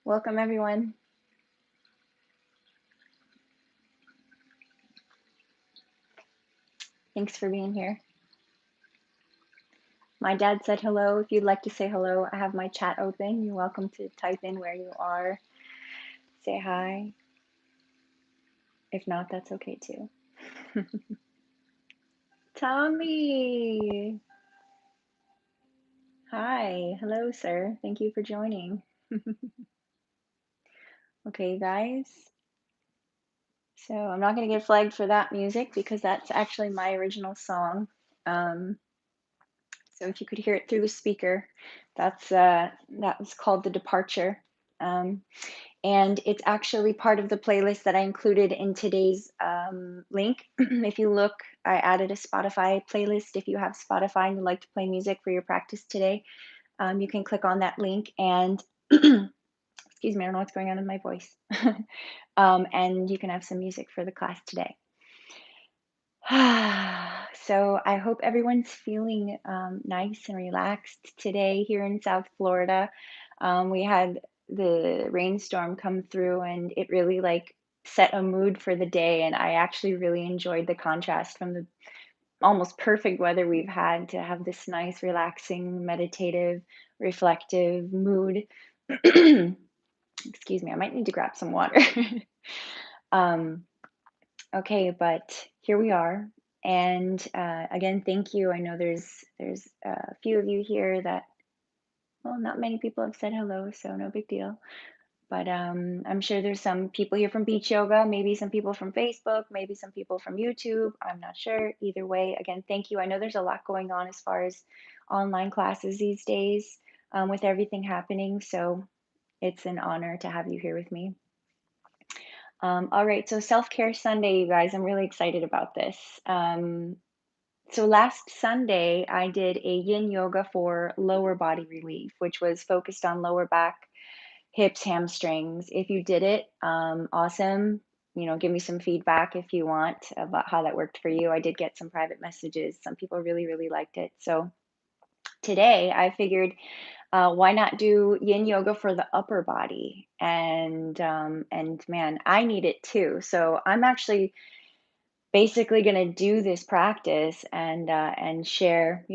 Welcome, everyone. Thanks for being here. My dad said hello. If you'd like to say hello, I have my chat open. You're welcome to type in where you are, say hi. If not, that's okay too. Tommy! Hi. Hello, sir. Thank you for joining. Okay, guys. So I'm not going to get flagged for that music because that's actually my original song. Um, so if you could hear it through the speaker, that was called The Departure. Um, and it's actually part of the playlist that I included in today's link. If you look, I added a Spotify playlist. If you have Spotify and you'd like to play music for your practice today, you can click on that link and excuse me, I don't know what's going on with my voice. And you can have some music for the class today. So I hope everyone's feeling nice and relaxed today here in South Florida. We had the rainstorm come through and it really like set a mood for the day. And I actually really enjoyed the contrast from the almost perfect weather we've had to have this nice, relaxing, meditative, reflective mood. Excuse me, I might need to grab some water. um, Okay, but here we are. And again, thank you. I know there's a few of you here that, well, not many people have said hello, so no big deal. But I'm sure there's some people here from Beach Yoga, maybe some people from Facebook, maybe some people from YouTube. I'm not sure. Either way, again, thank you. I know there's a lot going on as far as online classes these days with everything happening. So it's an honor to have you here with me. All right, so Self Care Sunday, you guys. I'm really excited about this. So last Sunday, I did a yin yoga for lower body relief, which was focused on lower back, hips, hamstrings. If you did it, awesome. Give me some feedback if you want about how that worked for you. I did get some private messages. Some people really, really liked it. So today, I figured why not do yin yoga for the upper body? And man, I need it too. So I'm actually basically going to do this practice and share.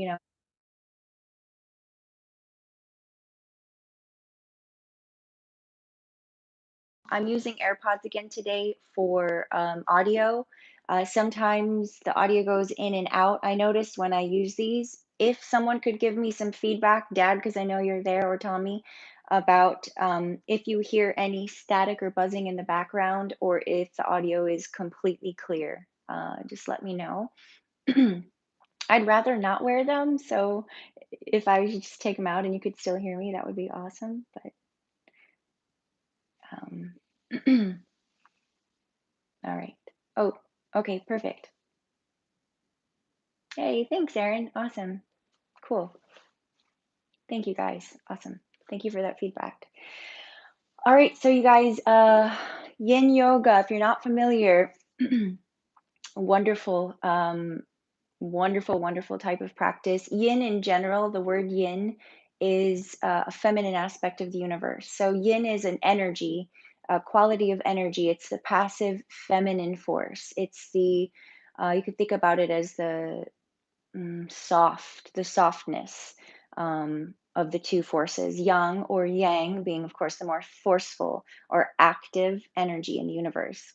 I'm using AirPods again today for audio. Sometimes the audio goes in and out. I noticed when I use these, if someone could give me some feedback, Dad, because I know you're there, or Tommy, about if you hear any static or buzzing in the background or if the audio is completely clear. Just let me know. I'd rather not wear them, so if I should just take them out and you could still hear me, that would be awesome. But um, all right. Oh, okay, perfect. Hey, thanks, Erin. Awesome. Cool. Thank you, guys. Awesome. Thank you for that feedback. All right, so you guys, yin yoga, if you're not familiar, wonderful, wonderful, wonderful type of practice. Yin in general, the word yin is a feminine aspect of the universe. So yin is an energy, a quality of energy. It's the passive feminine force. It's you could think about it as the softness of the two forces, yang or yang being, of course, the more forceful or active energy in the universe.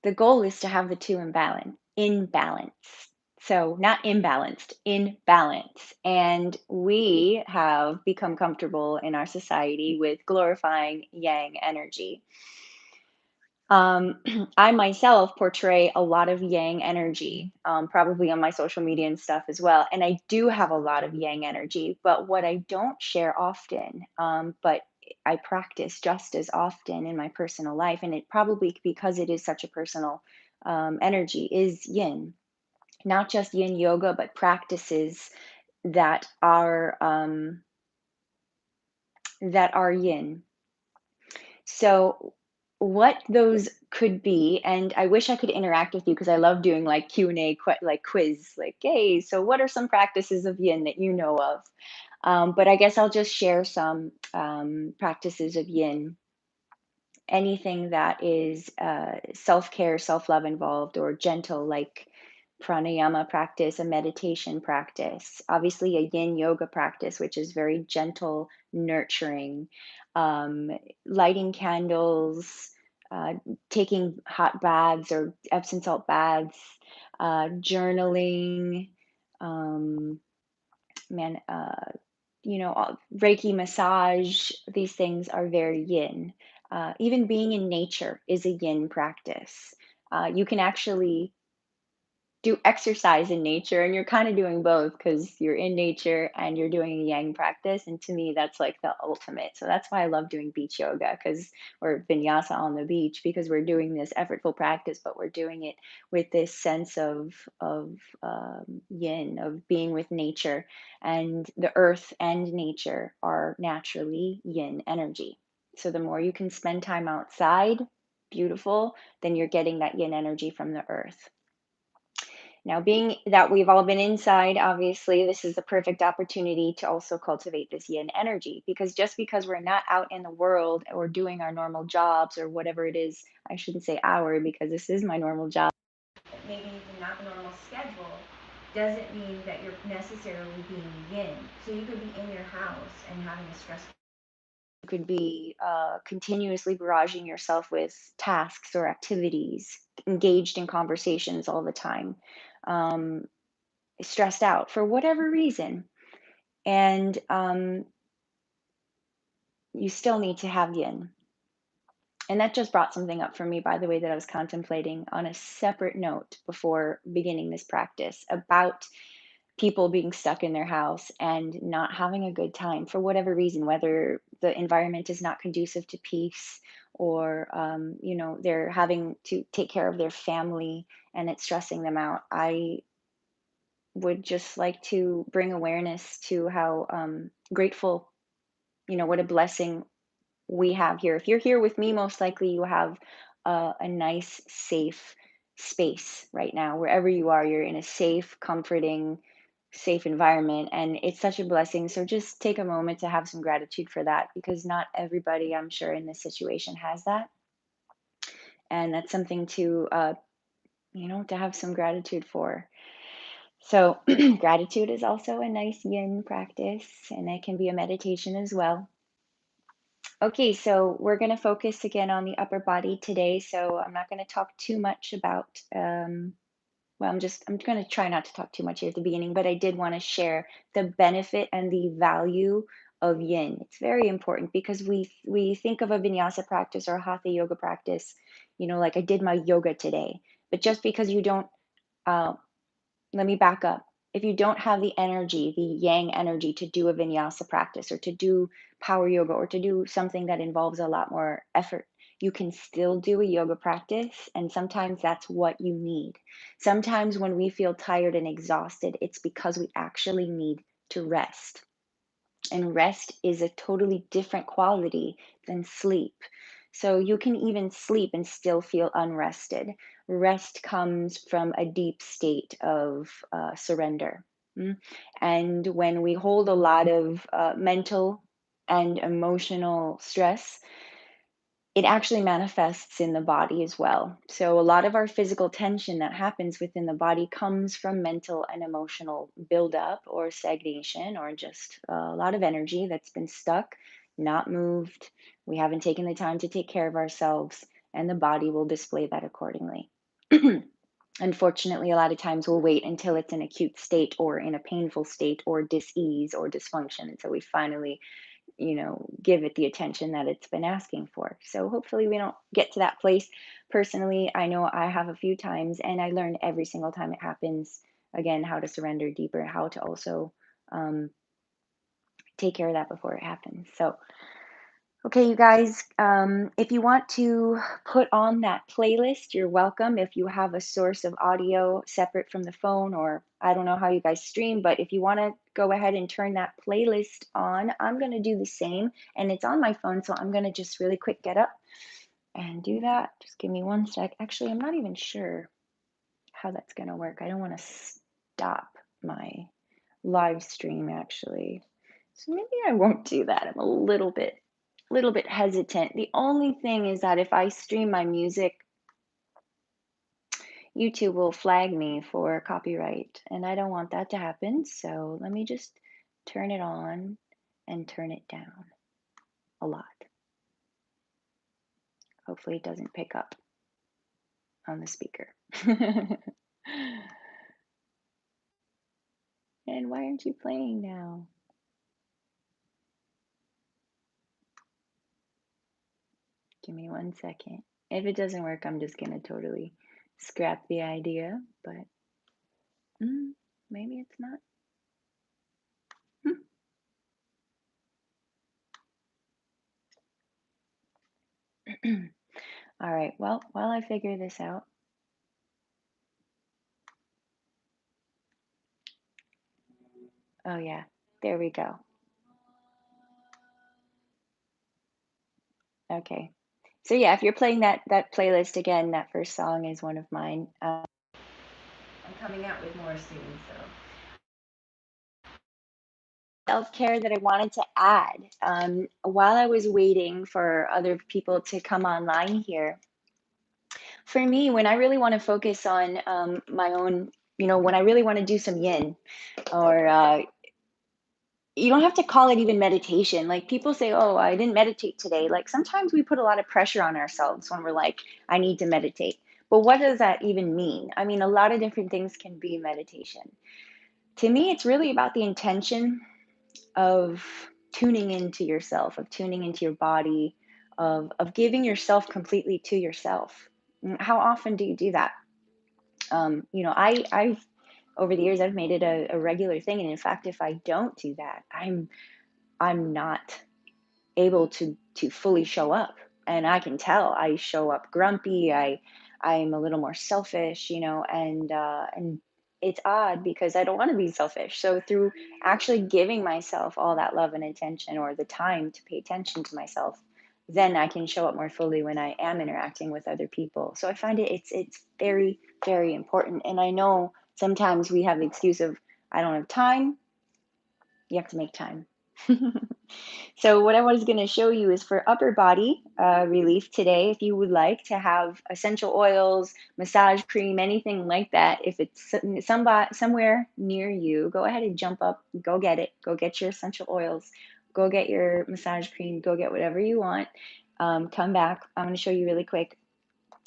The goal is to have the two in balance. So, not imbalanced, in balance. And we have become comfortable in our society with glorifying yang energy. I myself portray a lot of yang energy, probably on my social media and stuff as well. And I do have a lot of yang energy, but what I don't share often, but I practice just as often in my personal life, and it probably because it is such a personal energy, is yin. Not just yin yoga, but practices that are yin. So what those could be, and I wish I could interact with you because I love doing like Q&A, like quiz, like, hey, so what are some practices of yin that you know of? But I guess I'll just share some practices of yin. Anything that is self-care, self-love involved, or gentle, like pranayama practice, a meditation practice, obviously a yin yoga practice, which is very gentle, nurturing, um, lighting candles, uh, taking hot baths or Epsom salt baths, journaling, um, man, Reiki massage, these things are very yin. Even being in nature is a yin practice. You can actually do exercise in nature, and you're kind of doing both because you're in nature and you're doing a yang practice. And to me, that's like the ultimate. So that's why I love doing beach yoga because or vinyasa on the beach because we're doing this effortful practice, but we're doing it with this sense of yin, of being with nature, and the earth and nature are naturally yin energy. So the more you can spend time outside, beautiful, then you're getting that yin energy from the earth. Now, being that we've all been inside, obviously, this is the perfect opportunity to also cultivate this yin energy because just because we're not out in the world or doing our normal jobs or whatever it is, I shouldn't say our because this is my normal job, maybe even not normal schedule, doesn't mean that you're necessarily being yin. So you could be in your house and having a stressful, you could be continuously barraging yourself with tasks or activities, engaged in conversations all the time, um, stressed out for whatever reason. And you still need to have yin. And that just brought something up for me, by the way, that I was contemplating on a separate note before beginning this practice about people being stuck in their house and not having a good time for whatever reason, whether the environment is not conducive to peace or, they're having to take care of their family and it's stressing them out. I would just like to bring awareness to how grateful, what a blessing we have here. If you're here with me, most likely you have a nice, safe space right now. Wherever you are, you're in a safe, comforting, safe environment. And it's such a blessing. So just take a moment to have some gratitude for that because not everybody, I'm sure, in this situation has that. And that's something to have some gratitude for. So, gratitude is also a nice yin practice, and it can be a meditation as well. Okay, so we're going to focus again on the upper body today. So I'm not going to talk too much about, I'm going to try not to talk too much here at the beginning, but I did want to share the benefit and the value of yin. It's very important because we think of a vinyasa practice or a hatha yoga practice, like I did my yoga today. But just because you don't uh, let me back up. If you don't have the energy, the yang energy to do a vinyasa practice or to do power yoga or to do something that involves a lot more effort, you can still do a yoga practice. And sometimes that's what you need. Sometimes when we feel tired and exhausted, it's because we actually need to rest. And rest is a totally different quality than sleep. So you can even sleep and still feel unrested. Rest comes from a deep state of surrender. Mm. And when we hold a lot of mental and emotional stress, it actually manifests in the body as well. So, a lot of our physical tension that happens within the body comes from mental and emotional buildup or stagnation or just a lot of energy that's been stuck, not moved. We haven't taken the time to take care of ourselves, and the body will display that accordingly. Unfortunately, a lot of times we'll wait until it's in acute state or in a painful state or dis-ease or dysfunction until we finally give it the attention that it's been asking for. So hopefully we don't get to that place. Personally, I know I have a few times, and I learn every single time it happens, again, how to surrender deeper, how to also um, take care of that before it happens. So, okay, you guys, if you want to put on that playlist, you're welcome. If you have a source of audio separate from the phone, or I don't know how you guys stream, but if you want to go ahead and turn that playlist on, I'm going to do the same. And it's on my phone, so I'm going to just really quick get up and do that. Just give me one sec. Actually, I'm not even sure how that's going to work. I don't want to stop my live stream actually. So maybe I won't do that. I'm a little bit hesitant. The only thing is that if I stream my music, YouTube will flag me for copyright, and I don't want that to happen. So let me just turn it on and turn it down a lot. Hopefully it doesn't pick up on the speaker. And why aren't you playing now? Give me one second. If it doesn't work, I'm just gonna totally scrap the idea, but maybe it's not. All right, well, while I figure this out, oh yeah, there we go. Okay. So yeah, if you're playing that playlist again, that first song is one of mine. I'm coming out with more soon, so self-care that I wanted to add. While I was waiting for other people to come online here, for me, when I really want to focus on my own, when I really want to do some yin, or you don't have to call it even meditation. Like people say, oh, I didn't meditate today. Like sometimes we put a lot of pressure on ourselves when we're like, I need to meditate. But what does that even mean? I mean, a lot of different things can be meditation. To me, it's really about the intention of tuning into yourself, of tuning into your body, of giving yourself completely to yourself. How often do you do that? I've over the years I've made it a regular thing, and in fact, if I don't do that, I'm not able to fully show up, and I can tell I show up grumpy. I'm a little more selfish, and it's odd because I don't want to be selfish. So through actually giving myself all that love and attention, or the time to pay attention to myself, then I can show up more fully when I am interacting with other people. So I find it's very, very important. And I know sometimes we have the excuse of I don't have time. You have to make time. So what I was going to show you is for upper body relief today. If you would like to have essential oils, massage cream, anything like that, if it's somewhere near you, go ahead and jump up, go get it. Go get your essential oils. Go get your massage cream. Go get whatever you want. Come back. I'm going to show you really quick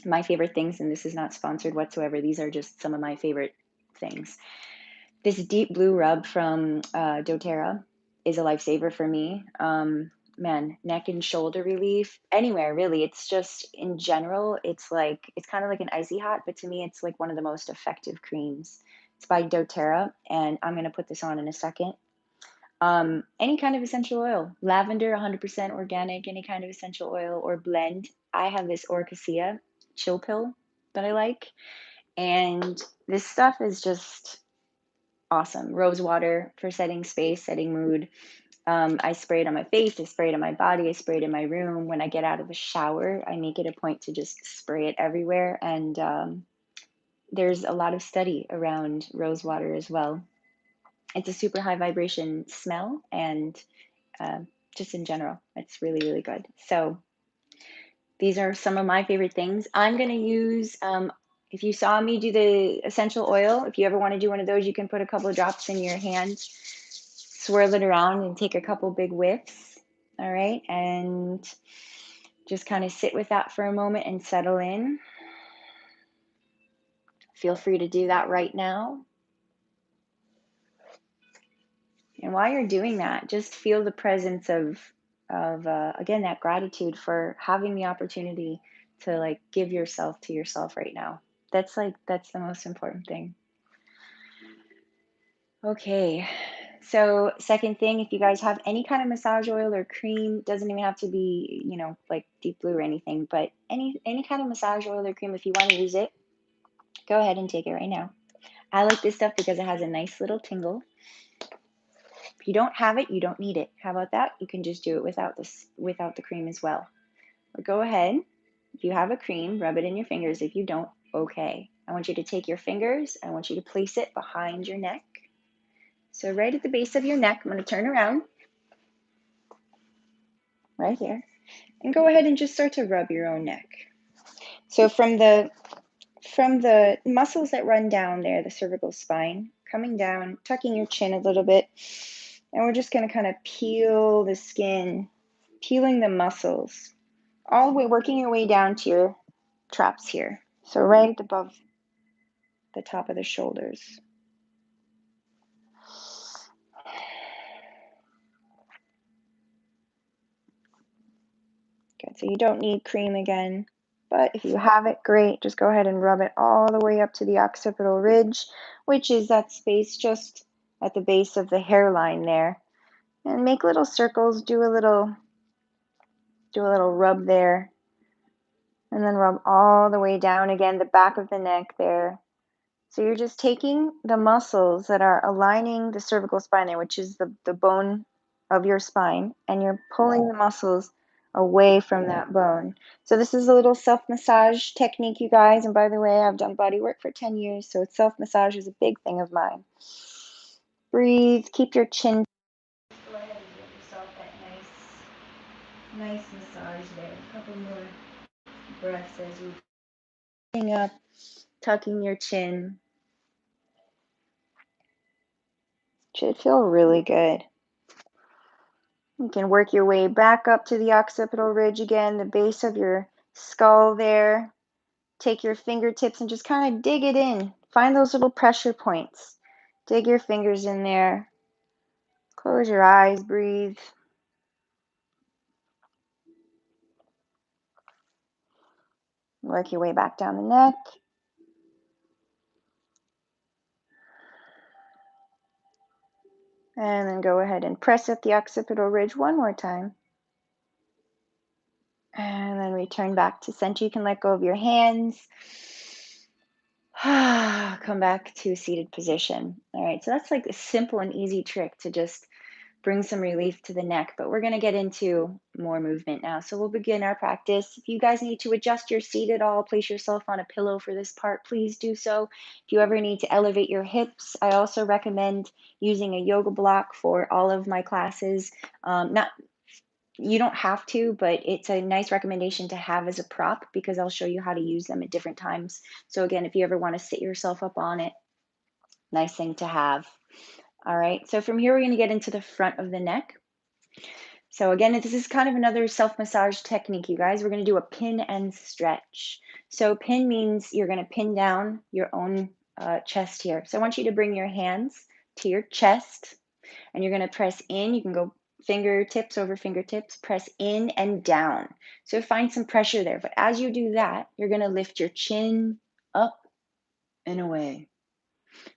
my favorite things, and this is not sponsored whatsoever. These are just some of my favorite things. This deep blue rub from doTERRA is a lifesaver for me. Man, neck and shoulder relief, anywhere really. It's just in general, it's kind of like an icy hot, but to me, it's like one of the most effective creams. It's by doTERRA, and I'm gonna put this on in a second. Any kind of essential oil, lavender, 100% organic, any kind of essential oil or blend. I have this Orchesea chill pill that I like, and this stuff is just awesome. Rose water for setting space, setting mood. I spray it on my face, I spray it on my body, I spray it in my room. When I get out of the shower, I make it a point to just spray it everywhere. And there's a lot of study around rose water as well. It's a super high vibration smell, and uh, just in general, it's really, really good. So these are some of my favorite things. I'm going to use, if you saw me do the essential oil, if you ever want to do one of those, you can put a couple of drops in your hand, swirl it around, and take a couple big whiffs. All right. And just kind of sit with that for a moment and settle in. Feel free to do that right now. And while you're doing that, just feel the presence of again, that gratitude for having the opportunity to like give yourself to yourself right now. That's the most important thing. Okay. So second thing, if you guys have any kind of massage oil or cream, doesn't even have to be, like deep blue or anything, but any kind of massage oil or cream, if you want to use it, go ahead and take it right now. I like this stuff because it has a nice little tingle. If you don't have it, you don't need it. How about that? You can just do it without the cream as well. But go ahead If you have a cream, rub it in your fingers. If you don't, okay. I want you to take your fingers. I want you to place it behind your neck. So right at the base of your neck, I'm going to turn around right here and go ahead and just start to rub your own neck. So from the muscles that run down there, the cervical spine, coming down, tucking your chin a little bit, and we're just going to kind of peel the skin, peeling the muscles, all the way, working your way down to your traps here. So right above the top of the shoulders. Good, so you don't need cream again, but if you have it, great. Just go ahead and rub it all the way up to the occipital ridge, which is that space just at the base of the hairline there. And make little circles, do a little rub there, and then rub all the way down again, the back of the neck there. So you're just taking the muscles that are aligning the cervical spine there, which is the bone of your spine, and you're pulling the muscles away from that bone. So this is a little self-massage technique, you guys. And by the way, I've done body work for 10 years, so self-massage is a big thing of mine. Breathe, keep your chin. Go ahead and give yourself that nice massage there. A couple more breaths as you sitting up, tucking your chin. Should feel really good. You can work your way back up to the occipital ridge again, the base of your skull there. Take your fingertips and just kind of dig it in. Find those little pressure points. Dig your fingers in there. Close your eyes, breathe. Work your way back down the neck. And then go ahead and press at the occipital ridge one more time. And then return back to center. You can let go of your hands. Come back to a seated position. All right, so that's like a simple and easy trick to just bring some relief to the neck, but we're going to get into more movement now. So we'll begin our practice. If you guys need to adjust your seat at all, place yourself on a pillow for this part, please do so. If you ever need to elevate your hips, I also recommend using a yoga block for all of my classes. You don't have to, but it's a nice recommendation to have as a prop because I'll show you how to use them at different times. So again, if you ever want to sit yourself up on it, nice thing to have. All right, so from here, we're going to get into the front of the neck. So again, this is kind of another self-massage technique, you guys. We're going to do a pin and stretch. So pin means you're going to pin down your own chest here. So I want you to bring your hands to your chest, and you're going to press in. You can go fingertips over fingertips, press in and down. So find some pressure there. But as you do that, you're going to lift your chin up and away.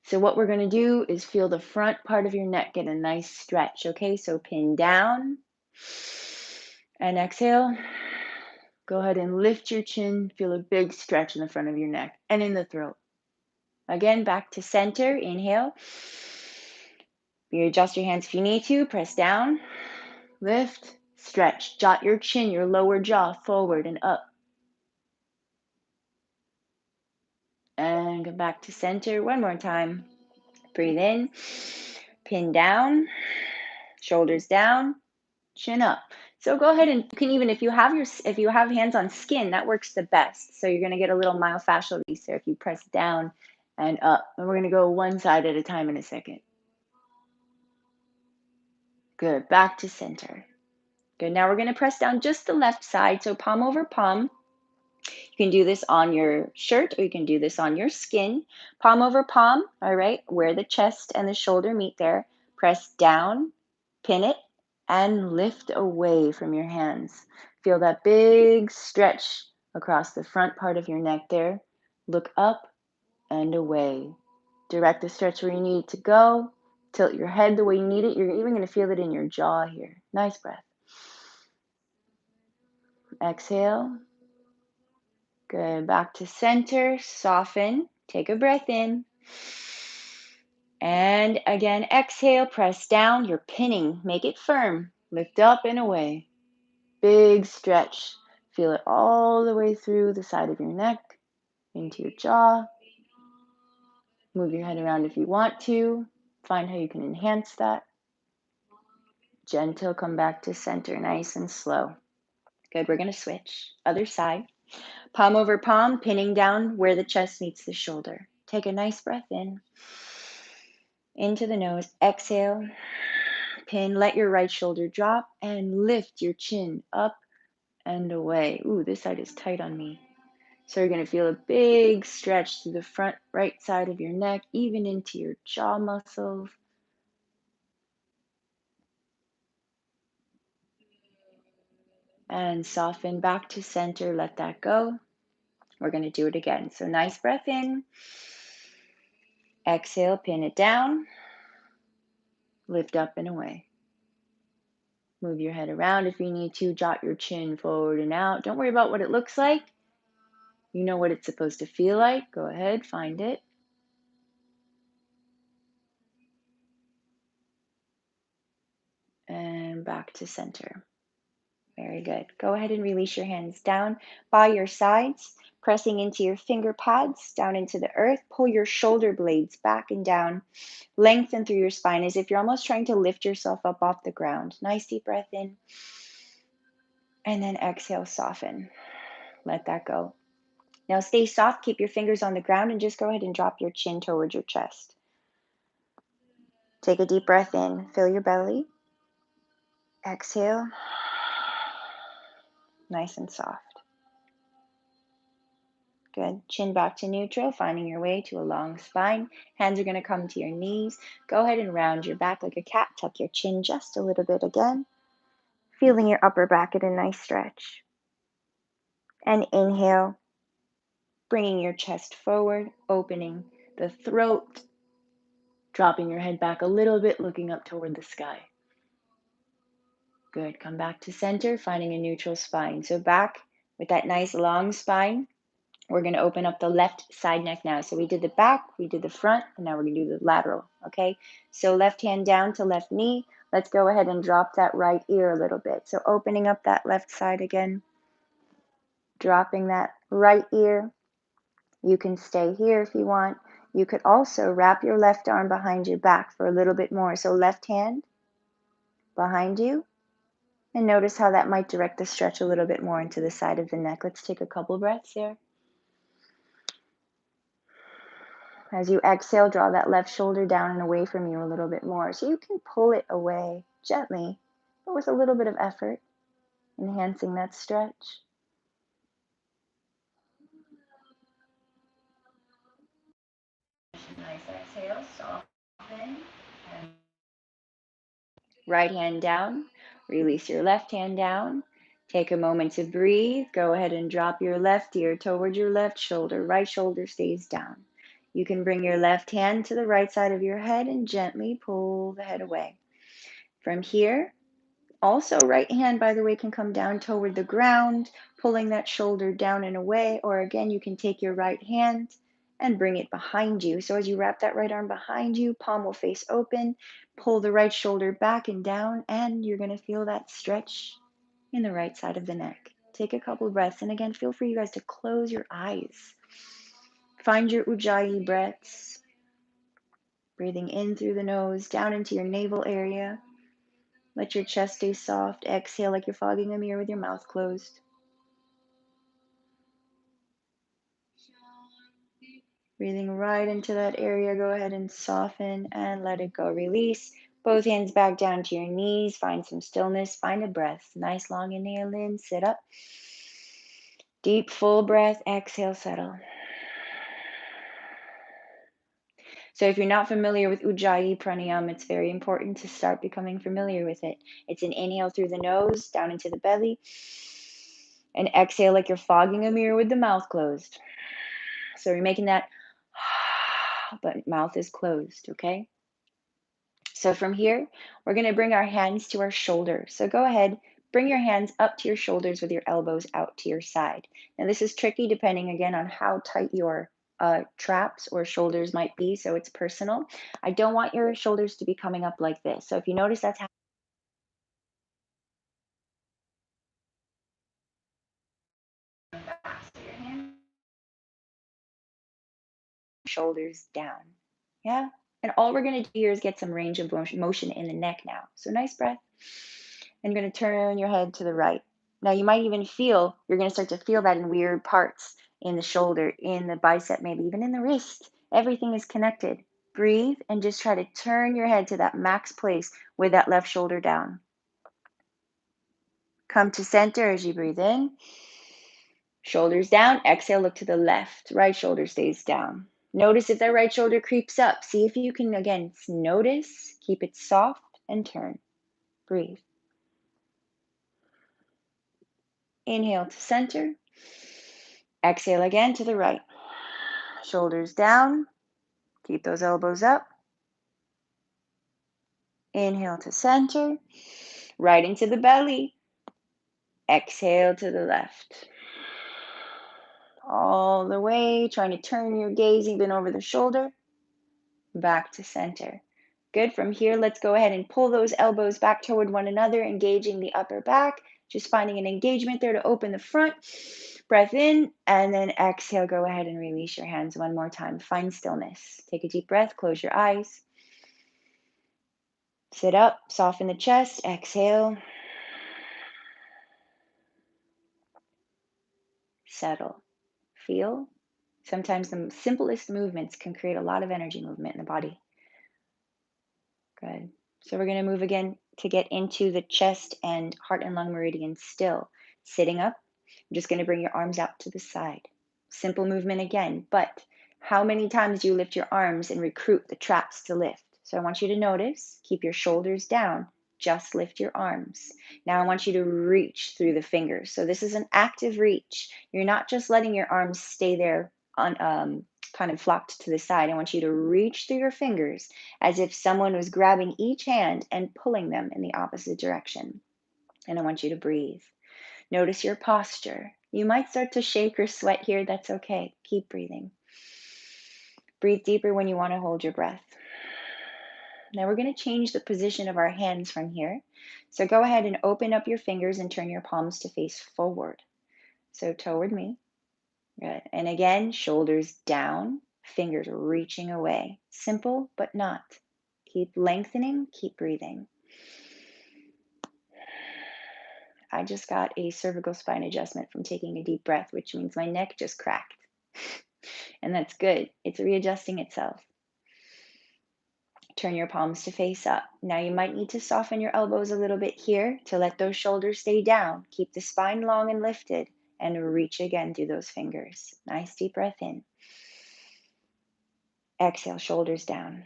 So what we're going to do is feel the front part of your neck get a nice stretch, okay? So pin down and exhale. Go ahead and lift your chin. Feel a big stretch in the front of your neck and in the throat. Again, back to center. Inhale. You adjust your hands if you need to. Press down, lift, stretch. Jot your chin, your lower jaw forward and up. And come back to center one more time. Breathe in, pin down, shoulders down, chin up. So go ahead and you can even, if you have hands on skin, that works the best. So you're going to get a little myofascial release there if you press down and up. And we're going to go one side at a time in a second. Good. Back to center. Good. Now we're going to press down just the left side. So palm over palm. You can do this on your shirt or you can do this on your skin. Palm over palm. All right. Where the chest and the shoulder meet there. Press down, pin it, and lift away from your hands. Feel that big stretch across the front part of your neck there. Look up and away. Direct the stretch where you need it to go. Tilt your head the way you need it. You're even going to feel it in your jaw here. Nice breath. Exhale. Good. Back to center. Soften. Take a breath in. And again, exhale. Press down. You're pinning. Make it firm. Lift up and away. Big stretch. Feel it all the way through the side of your neck, into your jaw. Move your head around if you want to. Find how you can enhance that. Gentle, come back to center, nice and slow. Good, we're going to switch. Other side. Palm over palm, pinning down where the chest meets the shoulder. Take a nice breath in. Into the nose. Exhale. Pin. Let your right shoulder drop and lift your chin up and away. Ooh, this side is tight on me. So you're going to feel a big stretch through the front right side of your neck, even into your jaw muscles. And soften back to center. Let that go. We're going to do it again. So nice breath in. Exhale, pin it down. Lift up and away. Move your head around if you need to. Jot your chin forward and out. Don't worry about what it looks like. You know what it's supposed to feel like. Go ahead, find it. And back to center. Very good. Go ahead and release your hands down by your sides, pressing into your finger pads, down into the earth. Pull your shoulder blades back and down. Lengthen through your spine as if you're almost trying to lift yourself up off the ground. Nice deep breath in. And then exhale, soften. Let that go. Now stay soft, keep your fingers on the ground, and just go ahead and drop your chin towards your chest. Take a deep breath in, fill your belly. Exhale. Nice and soft. Good. Chin back to neutral, finding your way to a long spine. Hands are going to come to your knees. Go ahead and round your back like a cat. Tuck your chin just a little bit again. Feeling your upper back at a nice stretch. And inhale, bringing your chest forward, opening the throat, dropping your head back a little bit, looking up toward the sky. Good. Come back to center, finding a neutral spine. So back with that nice long spine. We're going to open up the left side neck now. So we did the back, we did the front, and now we're going to do the lateral, okay? So left hand down to left knee. Let's go ahead and drop that right ear a little bit. So opening up that left side again, dropping that right ear. You can stay here if you want. You could also wrap your left arm behind your back for a little bit more. So left hand behind you. And notice how that might direct the stretch a little bit more into the side of the neck. Let's take a couple breaths here. As you exhale, draw that left shoulder down and away from you a little bit more. So you can pull it away gently, but with a little bit of effort, enhancing that stretch. Nice exhale, soften. And right hand down, release your left hand down. Take a moment to breathe. Go ahead and drop your left ear toward your left shoulder. Right shoulder stays down. You can bring your left hand to the right side of your head and gently pull the head away. From here, also right hand, by the way, can come down toward the ground, pulling that shoulder down and away. Or again, you can take your right hand and bring it behind you. So as you wrap that right arm behind you, palm will face open, pull the right shoulder back and down, and you're going to feel that stretch in the right side of the neck. Take a couple breaths, and again, feel free, you guys, to close your eyes. Find your ujjayi breaths, breathing in through the nose, down into your navel area. Let your chest stay soft. Exhale like you're fogging a mirror with your mouth closed. Breathing right into that area. Go ahead and soften and let it go. Release. Both hands back down to your knees. Find some stillness. Find a breath. Nice long inhale in. Sit up. Deep full breath. Exhale, settle. So if you're not familiar with Ujjayi Pranayama, it's very important to start becoming familiar with it. It's an inhale through the nose, down into the belly, and exhale like you're fogging a mirror with the mouth closed. So you're making that, but mouth is closed, okay? So from here, we're going to bring our hands to our shoulders. So go ahead, bring your hands up to your shoulders with your elbows out to your side. Now this is tricky depending again on how tight your traps or shoulders might be, so it's personal. I don't want your shoulders to be coming up like this. So if you notice that's shoulders down. Yeah. And all we're going to do here is get some range of motion in the neck now. So nice breath. And you're going to turn your head to the right. Now you might even feel, you're going to start to feel that in weird parts in the shoulder, in the bicep, maybe even in the wrist. Everything is connected. Breathe and just try to turn your head to that max place with that left shoulder down. Come to center as you breathe in. Shoulders down. Exhale, look to the left. Right shoulder stays down. Notice if that right shoulder creeps up. See if you can, again, notice. Keep it soft and turn. Breathe. Inhale to center. Exhale again to the right. Shoulders down. Keep those elbows up. Inhale to center. Right into the belly. Exhale to the left. All the way, trying to turn your gaze even over the shoulder. Back to center. Good. From here, let's go ahead and pull those elbows back toward one another, engaging the upper back. Just finding an engagement there to open the front. Breath in, and then exhale. Go ahead and release your hands one more time. Find stillness. Take a deep breath. Close your eyes. Sit up. Soften the chest. Exhale. Settle. Feel. Sometimes the simplest movements can create a lot of energy movement in the body. Good. So we're going to move again to get into the chest and heart and lung meridian still. Sitting up, I'm just going to bring your arms out to the side. Simple movement again, but how many times do you lift your arms and recruit the traps to lift? So I want you to notice, keep your shoulders down, just lift your arms. Now I want you to reach through the fingers. So this is an active reach. You're not just letting your arms stay there on kind of flopped to the side. I want you to reach through your fingers as if someone was grabbing each hand and pulling them in the opposite direction. And I want you to breathe. Notice your posture. You might start to shake or sweat here. That's okay. Keep breathing. Breathe deeper when you want to hold your breath. Now we're going to change the position of our hands from here. So go ahead and open up your fingers and turn your palms to face forward. So toward me. Good. And again, shoulders down, fingers reaching away. Simple, but not. Keep lengthening, keep breathing. I just got a cervical spine adjustment from taking a deep breath, which means my neck just cracked. And that's good. It's readjusting itself. Turn your palms to face up. Now you might need to soften your elbows a little bit here to let those shoulders stay down. Keep the spine long and lifted and reach again through those fingers. Nice deep breath in. Exhale, shoulders down.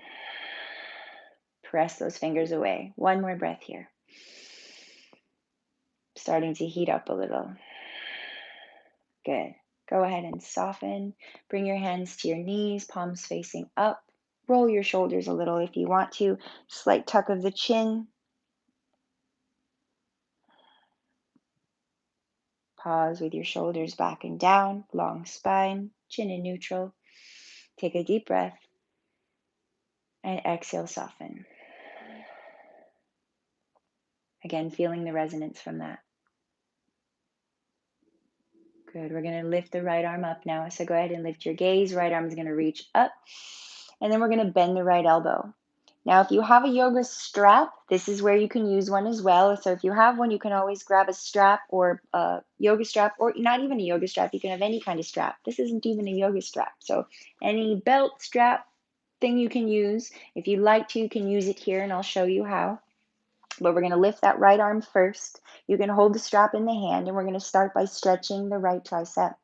Press those fingers away. One more breath here. Starting to heat up a little. Good. Go ahead and soften. Bring your hands to your knees, palms facing up. Roll your shoulders a little if you want to. Slight tuck of the chin. Pause with your shoulders back and down. Long spine, chin in neutral. Take a deep breath. And exhale, soften. Again, feeling the resonance from that. Good. We're going to lift the right arm up now. So go ahead and lift your gaze. Right arm is going to reach up. And then we're going to bend the right elbow. Now, if you have a yoga strap, this is where you can use one as well. So if you have one, you can always grab a strap or a yoga strap, or not even a yoga strap. You can have any kind of strap. This isn't even a yoga strap. So any belt, strap, thing you can use. If you'd like to, you can use it here, and I'll show you how. But we're going to lift that right arm first. You can hold the strap in the hand, and we're going to start by stretching the right tricep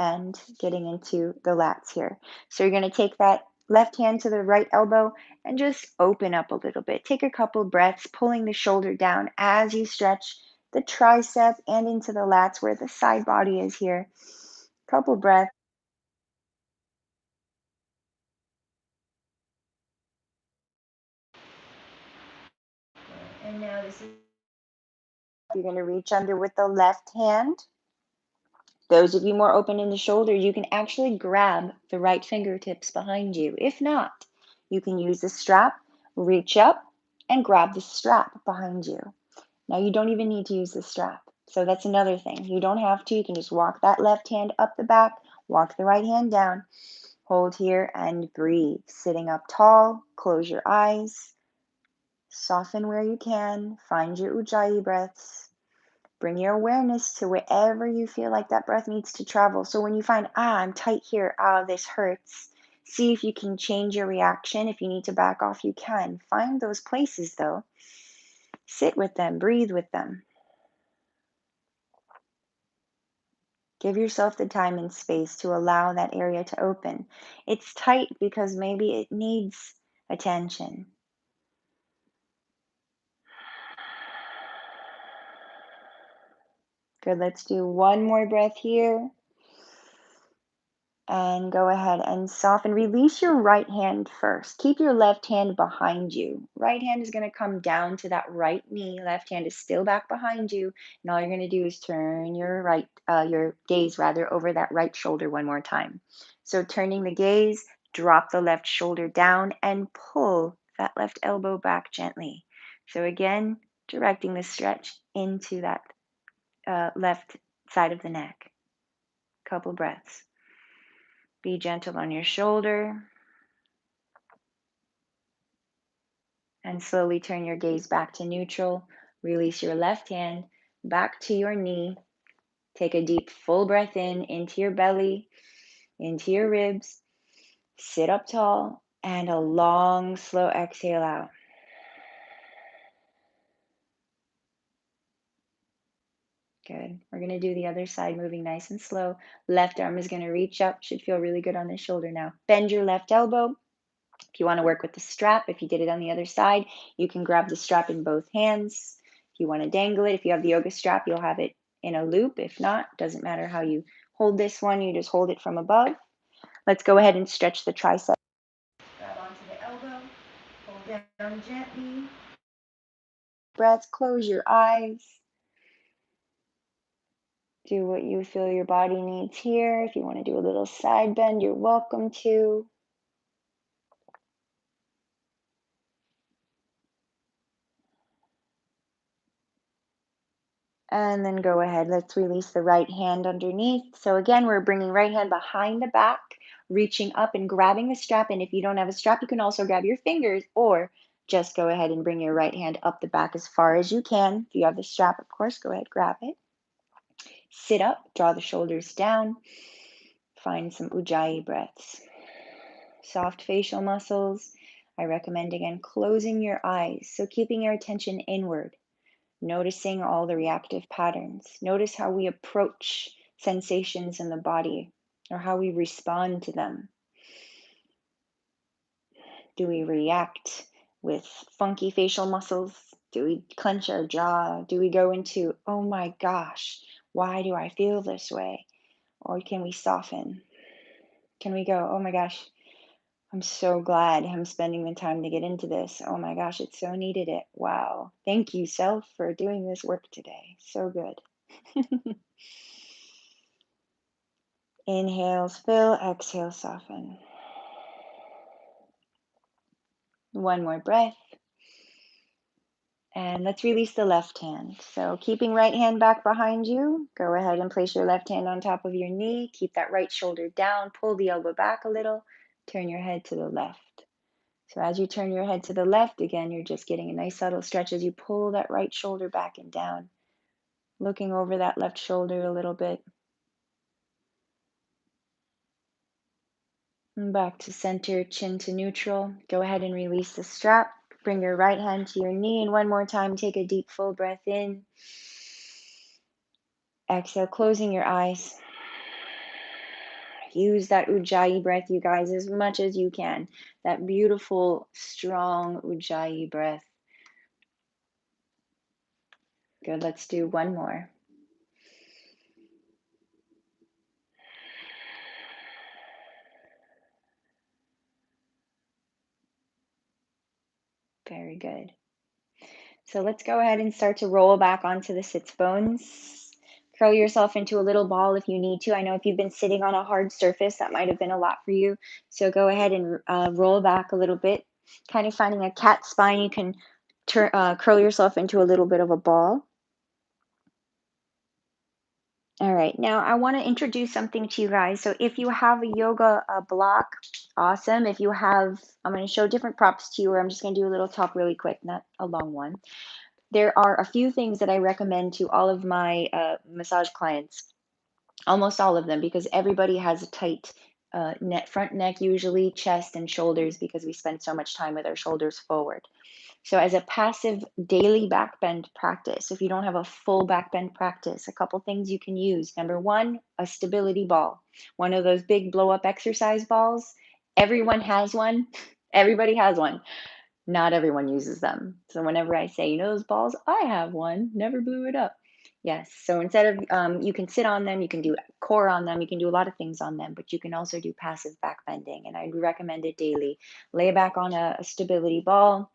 and getting into the lats here. So you're going to take that left hand to the right elbow and just open up a little bit. Take a couple breaths, pulling the shoulder down as you stretch the tricep and into the lats where the side body is here. Couple breaths. And now this is, you're going to reach under with the left hand. Those of you more open in the shoulder, you can actually grab the right fingertips behind you. If not, you can use the strap, reach up, and grab the strap behind you. Now you don't even need to use the strap. So that's another thing. You don't have to. You can just walk that left hand up the back, walk the right hand down, Hold here and breathe. Sitting up tall, close your eyes, soften where you can, find your ujjayi breaths. Bring your awareness to wherever you feel like that breath needs to travel. So when you find, I'm tight here, this hurts, see if you can change your reaction. If you need to back off, you can. Find those places though. Sit with them, breathe with them. Give yourself the time and space to allow that area to open. It's tight because maybe it needs attention. Good, let's do one more breath here. And go ahead and soften. Release your right hand first. Keep your left hand behind you. Right hand is going to come down to that right knee. Left hand is still back behind you. And all you're going to do is turn your gaze rather over that right shoulder one more time. So turning the gaze, drop the left shoulder down and pull that left elbow back gently. So again, directing the stretch into that left side of the neck. Couple breaths. Be gentle on your shoulder. And slowly turn your gaze back to neutral. Release your left hand back to your knee. Take a deep, full breath in, into your belly, into your ribs. Sit up tall, and a long, slow exhale out. Good. We're going to do the other side, moving nice and slow. Left arm is going to reach up. Should feel really good on the shoulder now. Bend your left elbow. If you want to work with the strap, if you did it on the other side, you can grab the strap in both hands. If you want to dangle it, if you have the yoga strap, you'll have it in a loop. If not, doesn't matter how you hold this one, you just hold it from above. Let's go ahead and stretch the tricep. Grab onto the elbow, hold down gently. Breath, close your eyes. Do what you feel your body needs here. If you want to do a little side bend, you're welcome to. And then go ahead, let's release the right hand underneath. So again, we're bringing right hand behind the back, reaching up and grabbing the strap. And if you don't have a strap, you can also grab your fingers or just go ahead and bring your right hand up the back as far as you can. If you have the strap, of course, go ahead, grab it. Sit up, draw the shoulders down. Find some ujjayi breaths. Soft facial muscles. I recommend, again, closing your eyes. So keeping your attention inward. Noticing all the reactive patterns. Notice how we approach sensations in the body or how we respond to them. Do we react with funky facial muscles? Do we clench our jaw? Do we go into, oh my gosh, why do I feel this way? Or can we soften? Can we go, oh my gosh, I'm so glad I'm spending the time to get into this. Oh my gosh, it's so needed it. Wow. Thank you, self, for doing this work today. So good. Inhales, fill, exhale, soften. One more breath. And let's release the left hand. So keeping right hand back behind you, go ahead and place your left hand on top of your knee. Keep that right shoulder down. Pull the elbow back a little. Turn your head to the left. So as you turn your head to the left, again, you're just getting a nice subtle stretch as you pull that right shoulder back and down. Looking over that left shoulder a little bit. And back to center, chin to neutral. Go ahead and release the strap. Bring your right hand to your knee, and one more time, take a deep, full breath in. Exhale, closing your eyes. Use that ujjayi breath, you guys, as much as you can. That beautiful, strong ujjayi breath. Good, let's do one more. Very good. So let's go ahead and start to roll back onto the sits bones. Curl yourself into a little ball if you need to. I know if you've been sitting on a hard surface, that might have been a lot for you. So go ahead and roll back a little bit, kind of finding a cat spine. You can curl yourself into a little bit of a ball. All right, now I want to introduce something to you guys. So if you have a yoga block, awesome. If you have, I'm going to show different props to you, or I'm just going to do a little talk really quick, not a long one. There are a few things that I recommend to all of my massage clients, almost all of them, because everybody has a tight front neck, usually chest and shoulders, because we spend so much time with our shoulders forward. So, as a passive daily back bend practice, if you don't have a full back bend practice, a couple things you can use. Number one, a stability ball, one of those big blow up exercise balls. Everyone has one. Everybody has one. Not everyone uses them. So, whenever I say, those balls, I have one, never blew it up. Yes. So, instead of, you can sit on them, you can do core on them, you can do a lot of things on them, but you can also do passive back bending. And I recommend it daily. Lay back on a stability ball,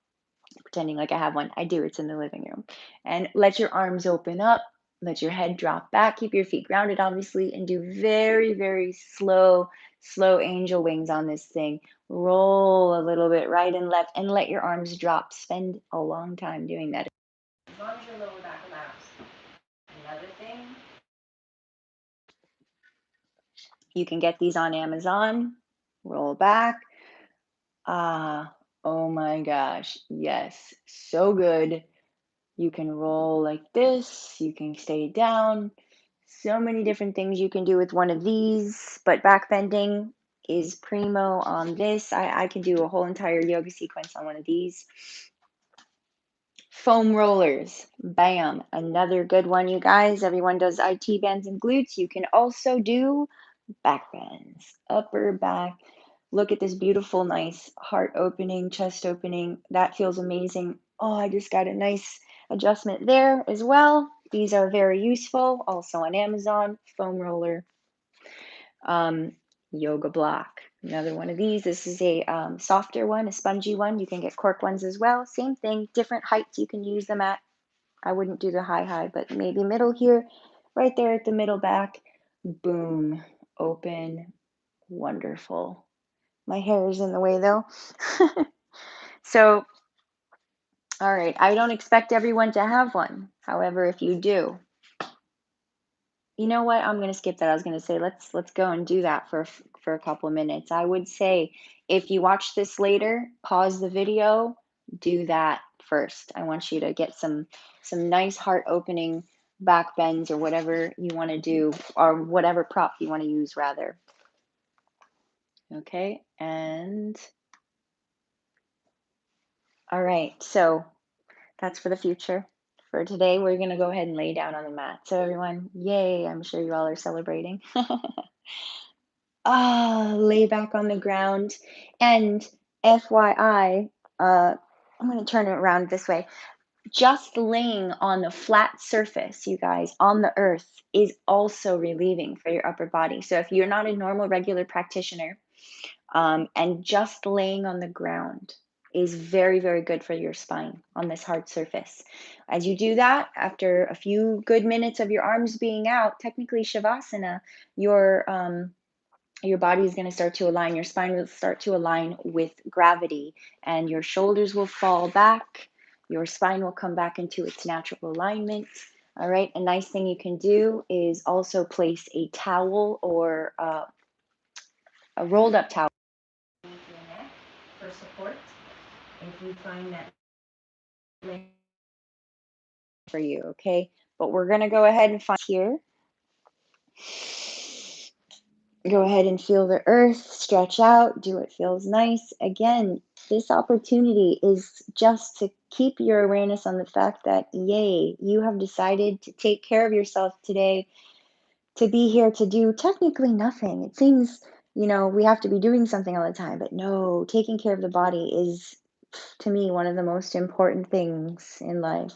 pretending like I have one. I do, it's in the living room. And let your arms open up, let your head drop back, keep your feet grounded, obviously, and do very, very slow, slow angel wings on this thing. Roll a little bit right and left, and let your arms drop. Spend a long time doing that. As long as your lower back allows. Another thing, you can get these on Amazon. Roll back. Ah, oh my gosh. Yes, so good. You can roll like this, you can stay down. So many different things you can do with one of these, but back bending is primo on this. I can do a whole entire yoga sequence on one of these. Foam rollers, bam, another good one, you guys. Everyone does IT bends and glutes. You can also do back bends, upper back. Look at this beautiful, nice heart opening, chest opening. That feels amazing. Oh, I just got a nice adjustment there as well. These are very useful. Also on Amazon, foam roller, um, yoga block. Another one of these. This is a softer one, a spongy one. You can get cork ones as well. Same thing, different heights you can use them at. I wouldn't do the high, but maybe middle here, right there at the middle back. Boom, open, wonderful. My hair is in the way though. So, all right, I don't expect everyone to have one. However, if you do, you know what? I'm going to skip that. I was going to say let's go and do that for a couple of minutes. I would say if you watch this later, pause the video, do that first. I want you to get some nice heart opening back bends or whatever you want to do, or whatever prop you want to use rather. Okay? And all right. So, that's for the future. For today, we're going to go ahead and lay down on the mat. So, everyone, yay, I'm sure you all are celebrating. Lay back on the ground. And FYI, I'm going to turn it around this way. Just laying on the flat surface, you guys, on the earth is also relieving for your upper body. So, if you're not a normal, regular practitioner, and just laying on the ground is very, very good for your spine on this hard surface. As you do that, after a few good minutes of your arms being out, technically Shavasana, your body is going to start to align, your spine will start to align with gravity, and your shoulders will fall back, your spine will come back into its natural alignment. All right, a nice thing you can do is also place a towel or a rolled up towel your neck for support if you find that for you, okay? But we're going to go ahead and find here. Go ahead and feel the earth, stretch out, do what feels nice. Again, this opportunity is just to keep your awareness on the fact that, yay, you have decided to take care of yourself today, to be here to do technically nothing. It seems, we have to be doing something all the time, but no, taking care of the body is, to me, one of the most important things in life.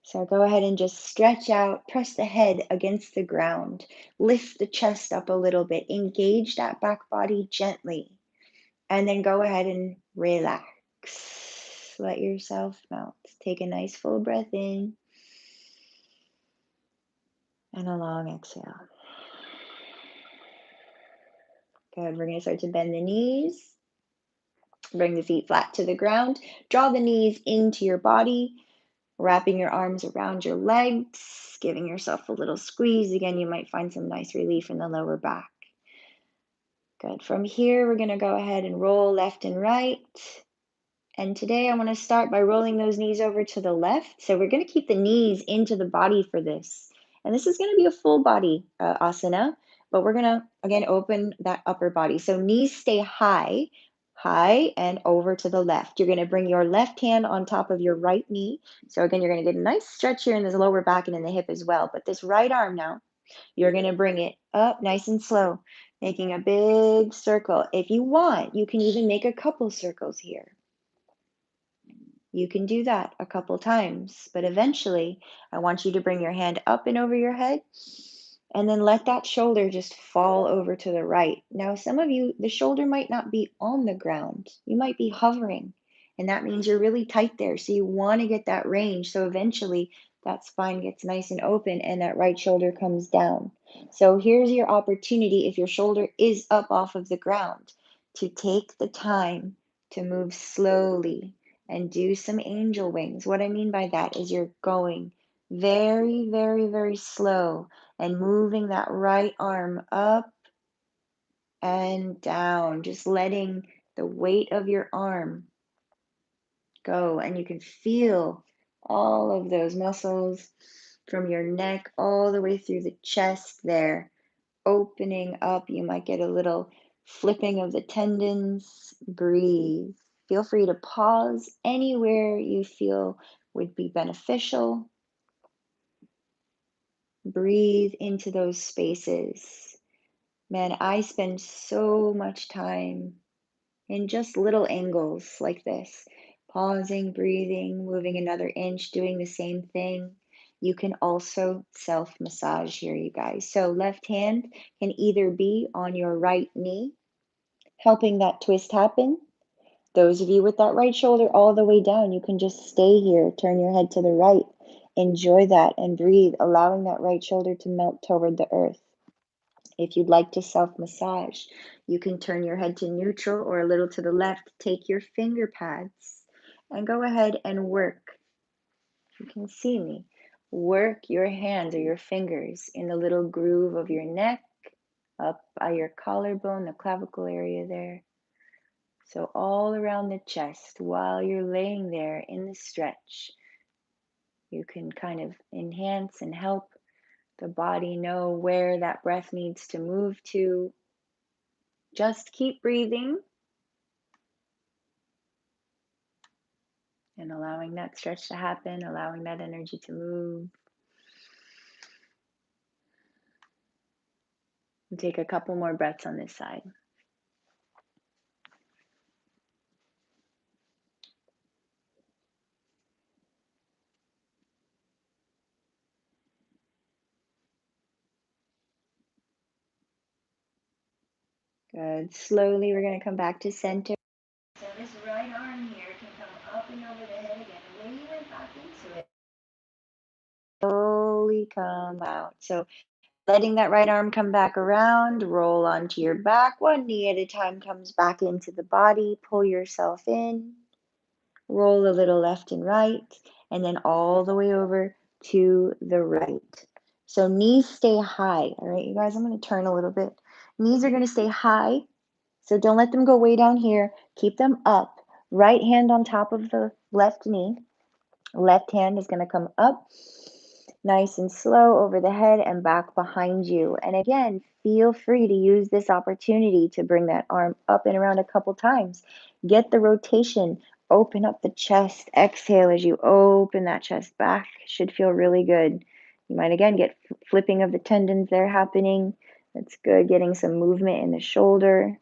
So go ahead and just stretch out, press the head against the ground, lift the chest up a little bit, engage that back body gently, and then go ahead and relax. Let yourself melt. Take a nice full breath in and a long exhale. Good. We're going to start to bend the knees. Bring the feet flat to the ground. Draw the knees into your body. Wrapping your arms around your legs, giving yourself a little squeeze. Again, you might find some nice relief in the lower back. Good. From here, we're going to go ahead and roll left and right. And today I want to start by rolling those knees over to the left. So we're going to keep the knees into the body for this. And this is going to be a full body asana, but we're going to, again, open that upper body. So knees stay high, high and over to the left. You're going to bring your left hand on top of your right knee. So again, you're going to get a nice stretch here in this lower back and in the hip as well. But this right arm now, you're going to bring it up nice and slow, making a big circle. If you want, you can even make a couple circles here. You can do that a couple times, but eventually I want you to bring your hand up and over your head and then let that shoulder just fall over to the right. Now, some of you, the shoulder might not be on the ground. You might be hovering, and that means you're really tight there. So you want to get that range. So eventually that spine gets nice and open and that right shoulder comes down. So here's your opportunity if your shoulder is up off of the ground to take the time to move slowly and do some angel wings. What I mean by that is you're going very, very, very slow and moving that right arm up and down, just letting the weight of your arm go. And you can feel all of those muscles from your neck all the way through the chest there, opening up. You might get a little flipping of the tendons. Breathe. Feel free to pause anywhere you feel would be beneficial. Breathe into those spaces. Man, I spend so much time in just little angles like this, pausing, breathing, moving another inch, doing the same thing. You can also self-massage here, you guys. So left hand can either be on your right knee, helping that twist happen. Those of you with that right shoulder all the way down, you can just stay here, turn your head to the right. Enjoy that and breathe, allowing that right shoulder to melt toward the earth. If you'd like to self-massage, you can turn your head to neutral or a little to the left. Take your finger pads and go ahead and work. You can see me. Work your hands or your fingers in the little groove of your neck, up by your collarbone, the clavicle area there. So all around the chest while you're laying there in the stretch, you can kind of enhance and help the body know where that breath needs to move to. Just keep breathing and allowing that stretch to happen, allowing that energy to move. And take a couple more breaths on this side. Good. Slowly, we're going to come back to center. So this right arm here can come up and over the head again. The way you went back into it, slowly come out. So letting that right arm come back around, roll onto your back. One knee at a time comes back into the body. Pull yourself in. Roll a little left and right, and then all the way over to the right. So knees stay high. All right, you guys, I'm going to turn a little bit. Knees are going to stay high. So don't let them go way down here. Keep them up. Right hand on top of the left knee. Left hand is going to come up nice and slow over the head and back behind you. And again, feel free to use this opportunity to bring that arm up and around a couple times. Get the rotation. Open up the chest. Exhale as you open that chest back. Should feel really good. You might again get flipping of the tendons there happening. That's good. Getting some movement in the shoulder.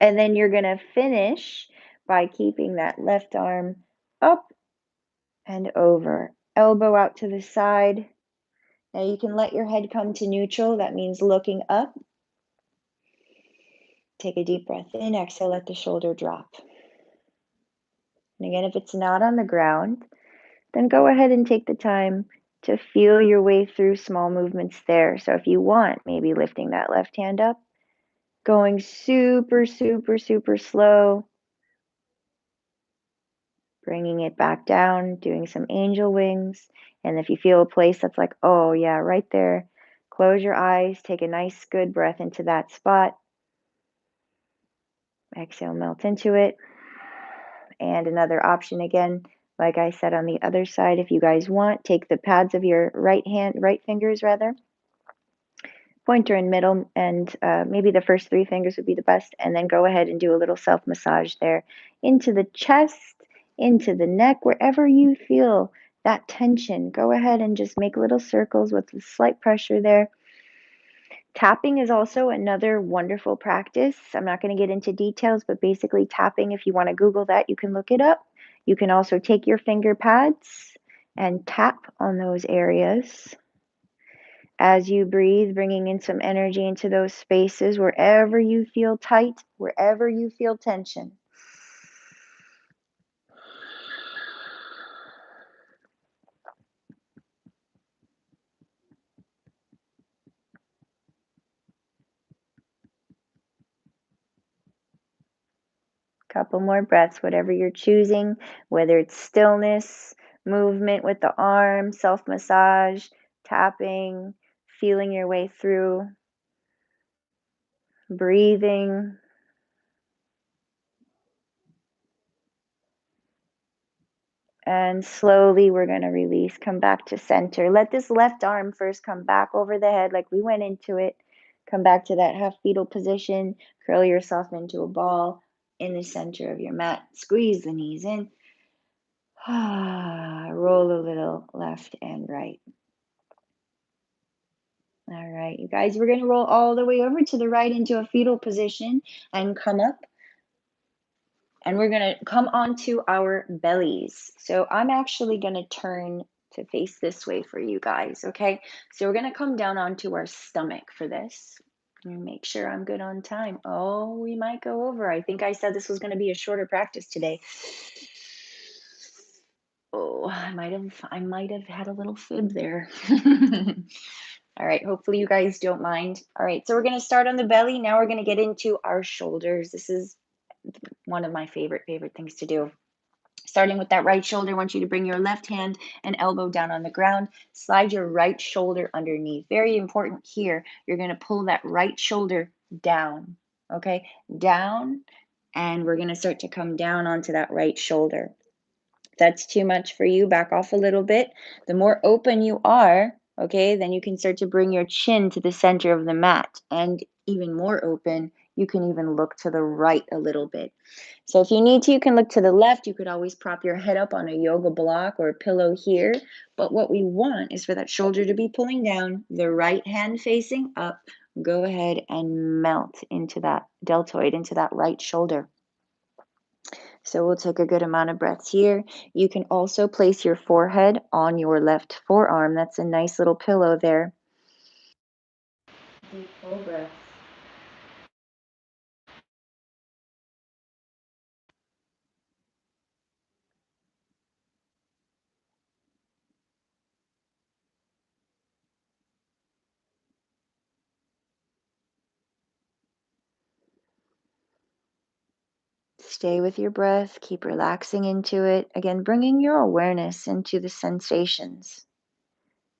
And then you're going to finish by keeping that left arm up and over. Elbow out to the side. Now you can let your head come to neutral. That means looking up. Take a deep breath in. Exhale, let the shoulder drop. And again, if it's not on the ground, then go ahead and take the time to feel your way through small movements there. So if you want, maybe lifting that left hand up, going super, super, super slow. Bringing it back down, doing some angel wings. And if you feel a place that's like, oh, yeah, right there, close your eyes, take a nice, good breath into that spot. Exhale, melt into it. And another option again, like I said on the other side, if you guys want, take the pads of your right fingers rather, pointer and middle, and maybe the first three fingers would be the best, and then go ahead and do a little self-massage there into the chest, into the neck, wherever you feel that tension. Go ahead and just make little circles with a slight pressure there. Tapping is also another wonderful practice. I'm not going to get into details, but basically tapping, if you want to Google that, you can look it up. You can also take your finger pads and tap on those areas as you breathe, bringing in some energy into those spaces wherever you feel tight, wherever you feel tension. Couple more breaths, whatever you're choosing, whether it's stillness, movement with the arm, self massage, tapping, feeling your way through, breathing. And slowly we're going to release, come back to center. Let this left arm first come back over the head like we went into it. Come back to that half fetal position. Curl yourself into a ball in the center of your mat. Squeeze the knees in. Roll a little left and right. All right, you guys, we're going to roll all the way over to the right into a fetal position and come up. And we're going to come onto our bellies. So I'm actually going to turn to face this way for you guys, okay? So we're going to come down onto our stomach for this. And make sure I'm good on time. Oh, we might go over. I think I said this was going to be a shorter practice today. Oh, I might have had a little fib there. All right, hopefully you guys don't mind. All right, so we're going to start on the belly. Now we're going to get into our shoulders. This is one of my favorite things to do. Starting with that right shoulder, I want you to bring your left hand and elbow down on the ground. Slide your right shoulder underneath. Very important here. You're going to pull that right shoulder down, okay? Down, and we're going to start to come down onto that right shoulder. If that's too much for you, back off a little bit. The more open you are, okay, then you can start to bring your chin to the center of the mat. And even more open, you can even look to the right a little bit. So if you need to, you can look to the left. You could always prop your head up on a yoga block or a pillow here. But what we want is for that shoulder to be pulling down, the right hand facing up. Go ahead and melt into that deltoid, into that right shoulder. So we'll take a good amount of breaths here. You can also place your forehead on your left forearm. That's a nice little pillow there. Deep full breaths. Stay with your breath. Keep relaxing into it. Again, bringing your awareness into the sensations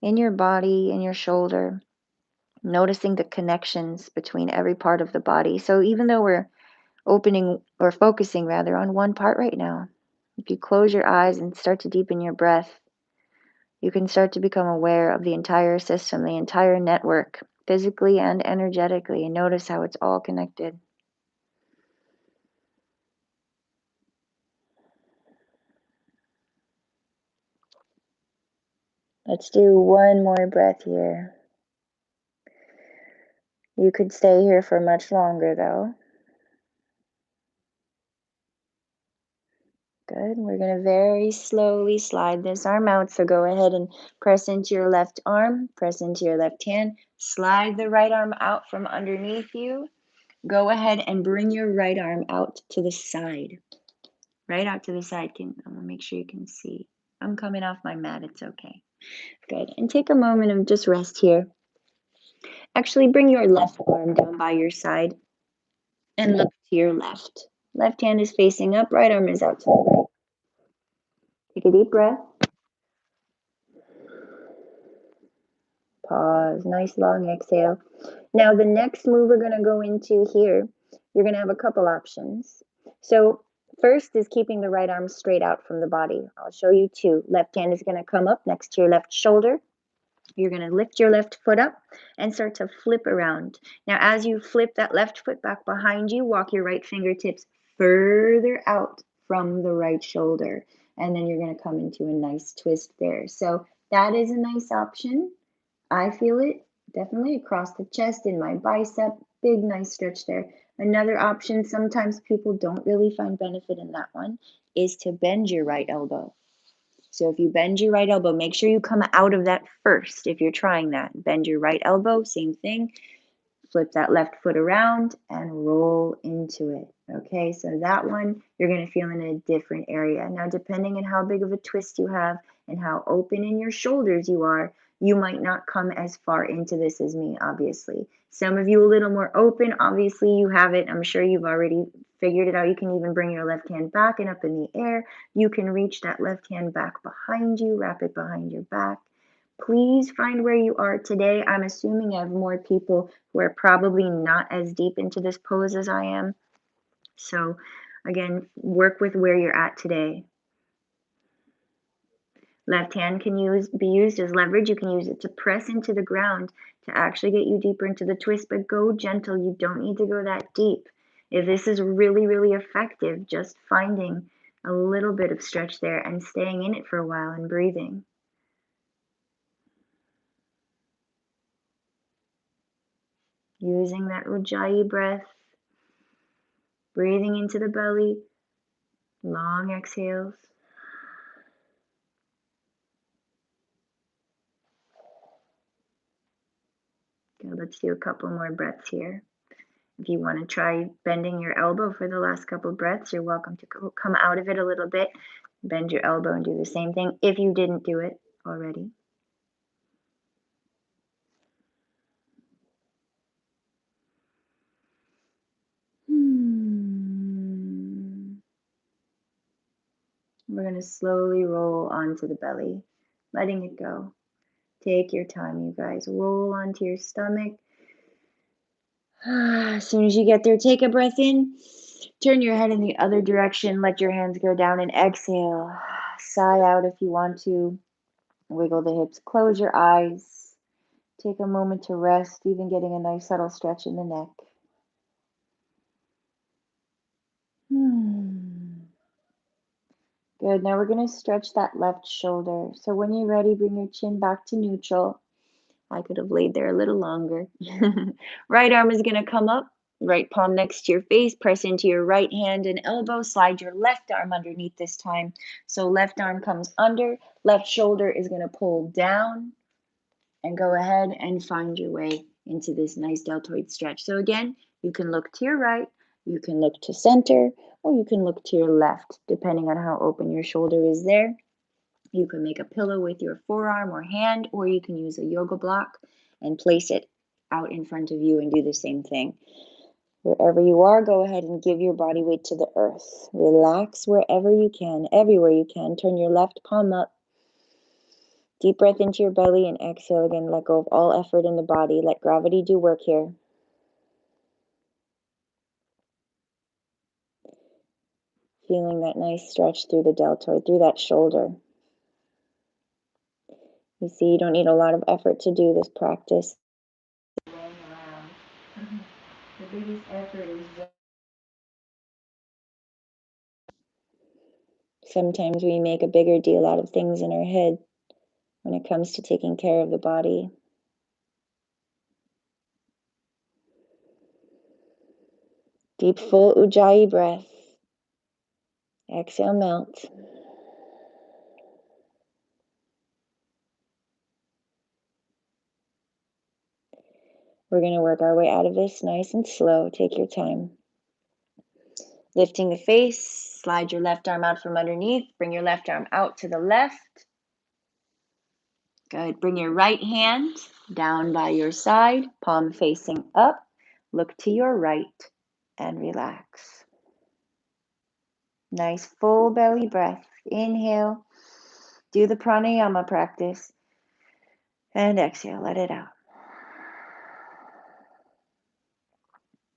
in your body, in your shoulder, noticing the connections between every part of the body. So even though we're opening or focusing rather on one part right now, if you close your eyes and start to deepen your breath, you can start to become aware of the entire system, the entire network, physically and energetically, and notice how it's all connected. Let's do one more breath here. You could stay here for much longer though. Good. We're going to very slowly slide this arm out. So go ahead and press into your left arm, press into your left hand, slide the right arm out from underneath you. Go ahead and bring your right arm out to the side. Right out to the side. I'm going to make sure you can see. I'm coming off my mat. It's okay. Good. And take a moment of just rest here. Actually, bring your left arm down by your side and look to your left. Left hand is facing up, right arm is out to the right. Take a deep breath. Pause. Nice long exhale. Now the next move we're going to go into here, you're going to have a couple options. So first is keeping the right arm straight out from the body. I'll show you two. Left hand is going to come up next to your left shoulder. You're going to lift your left foot up and start to flip around. Now, as you flip that left foot back behind you, walk your right fingertips further out from the right shoulder. And then you're going to come into a nice twist there. So that is a nice option. I feel it definitely across the chest, in my bicep. Big, nice stretch there. Another option, sometimes people don't really find benefit in that one, is to bend your right elbow. So if you bend your right elbow, make sure you come out of that first if you're trying that. Bend your right elbow, same thing. Flip that left foot around and roll into it. Okay, so that one you're going to feel in a different area. Now, depending on how big of a twist you have and how open in your shoulders you are, you might not come as far into this as me, obviously. Some of you a little more open, obviously you have it. I'm sure you've already figured it out. You can even bring your left hand back and up in the air. You can reach that left hand back behind you, wrap it behind your back. Please find where you are today. I'm assuming I have more people who are probably not as deep into this pose as I am. So again, work with where you're at today. Left hand can be used as leverage. You can use it to press into the ground to actually get you deeper into the twist, but go gentle. You don't need to go that deep. If this is really, really effective, just finding a little bit of stretch there and staying in it for a while and breathing. Using that Ujjayi breath, breathing into the belly, long exhales. Okay, let's do a couple more breaths here. If you want to try bending your elbow for the last couple breaths, you're welcome to come out of it a little bit. Bend your elbow and do the same thing if you didn't do it already. We're going to slowly roll onto the belly, letting it go. Take your time, you guys. Roll onto your stomach. As soon as you get there, take a breath in. Turn your head in the other direction. Let your hands go down and exhale. Sigh out if you want to. Wiggle the hips. Close your eyes. Take a moment to rest, even getting a nice subtle stretch in the neck. Good. Now we're going to stretch that left shoulder. So when you're ready, bring your chin back to neutral. I could have laid there a little longer. Right arm is going to come up. Right palm next to your face. Press into your right hand and elbow. Slide your left arm underneath this time. So left arm comes under. Left shoulder is going to pull down. And go ahead and find your way into this nice deltoid stretch. So again, you can look to your right, you can look to center, or you can look to your left, depending on how open your shoulder is there. You can make a pillow with your forearm or hand, or you can use a yoga block and place it out in front of you and do the same thing. Wherever you are, go ahead and give your body weight to the earth. Relax wherever you can, everywhere you can. Turn your left palm up. Deep breath into your belly and exhale again. Let go of all effort in the body. Let gravity do work here. Feeling that nice stretch through the deltoid, through that shoulder. You see, you don't need a lot of effort to do this practice. Rolling around. The biggest effort is just... Sometimes we make a bigger deal out of things in our head when it comes to taking care of the body. Deep, full Ujjayi breath. Exhale, melt. We're going to work our way out of this nice and slow. Take your time. Lifting the face, slide your left arm out from underneath. Bring your left arm out to the left. Good. Bring your right hand down by your side, palm facing up. Look to your right and relax. Nice full belly breath. Inhale. do the pranayama practice. And exhale, let it out.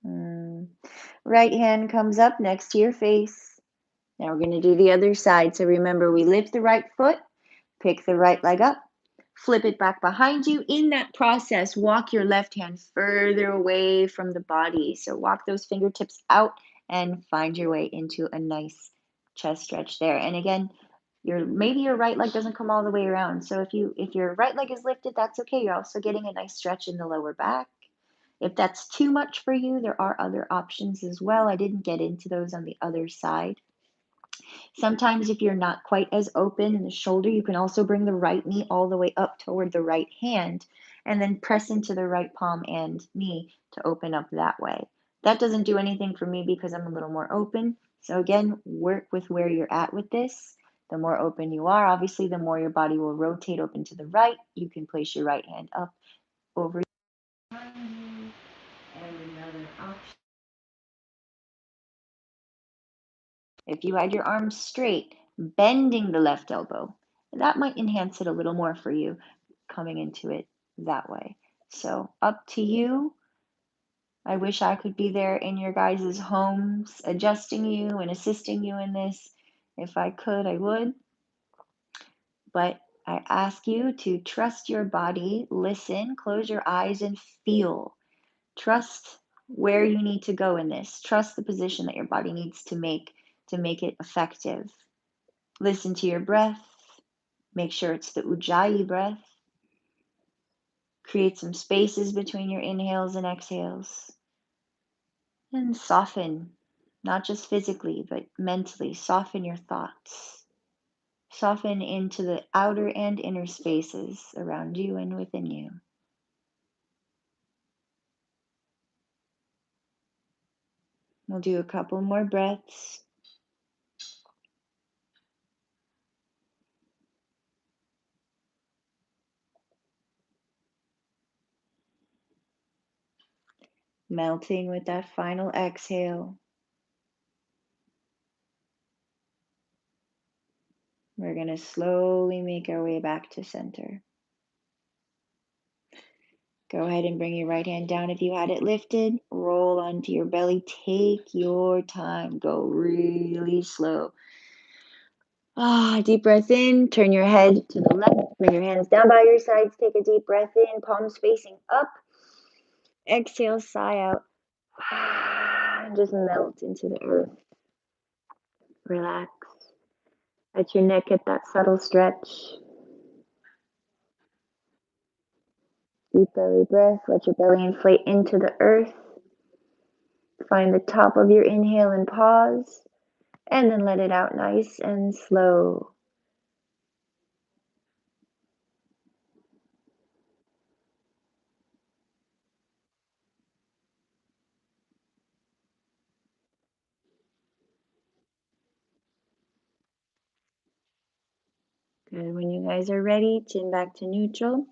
Mm. Right hand comes up next to your face. Now we're going to do the other side. So remember, we lift the right foot, pick the right leg up, flip it back behind you. In that process, walk your left hand further away from the body. So walk those fingertips out and find your way into a nice chest stretch there. And again, maybe your right leg doesn't come all the way around. So if your right leg is lifted, that's okay. You're also getting a nice stretch in the lower back. If that's too much for you, there are other options as well. I didn't get into those on the other side. Sometimes if you're not quite as open in the shoulder, you can also bring the right knee all the way up toward the right hand and then press into the right palm and knee to open up that way. That doesn't do anything for me because I'm a little more open. So again, work with where you're at with this. The more open you are, obviously, the more your body will rotate open to the right. You can place your right hand up over and another option. If you had your arms straight, bending the left elbow, that might enhance it a little more for you coming into it that way. So up to you. I wish I could be there in your guys' homes adjusting you and assisting you in this. If I could, I would. But I ask you to trust your body, listen, close your eyes and feel. Trust where you need to go in this. Trust the position that your body needs to make it effective. Listen to your breath. Make sure it's the Ujjayi breath. Create some spaces between your inhales and exhales. And soften, not just physically, but mentally. Soften your thoughts. Soften into the outer and inner spaces around you and within you. We'll do a couple more breaths. Melting with that final exhale. We're going to slowly make our way back to center. Go ahead and bring your right hand down if you had it lifted. Roll onto your belly. Take your time. Go really slow. Deep breath in. Turn your head to the left. Bring your hands down by your sides. Take a deep breath in. Palms facing up. Exhale, sigh out. And just melt into the earth. Relax. Let your neck get that subtle stretch. Deep belly breath. Let your belly inflate into the earth. Find the top of your inhale and pause. And then let it out nice and slow. Good. When you guys are ready, chin back to neutral.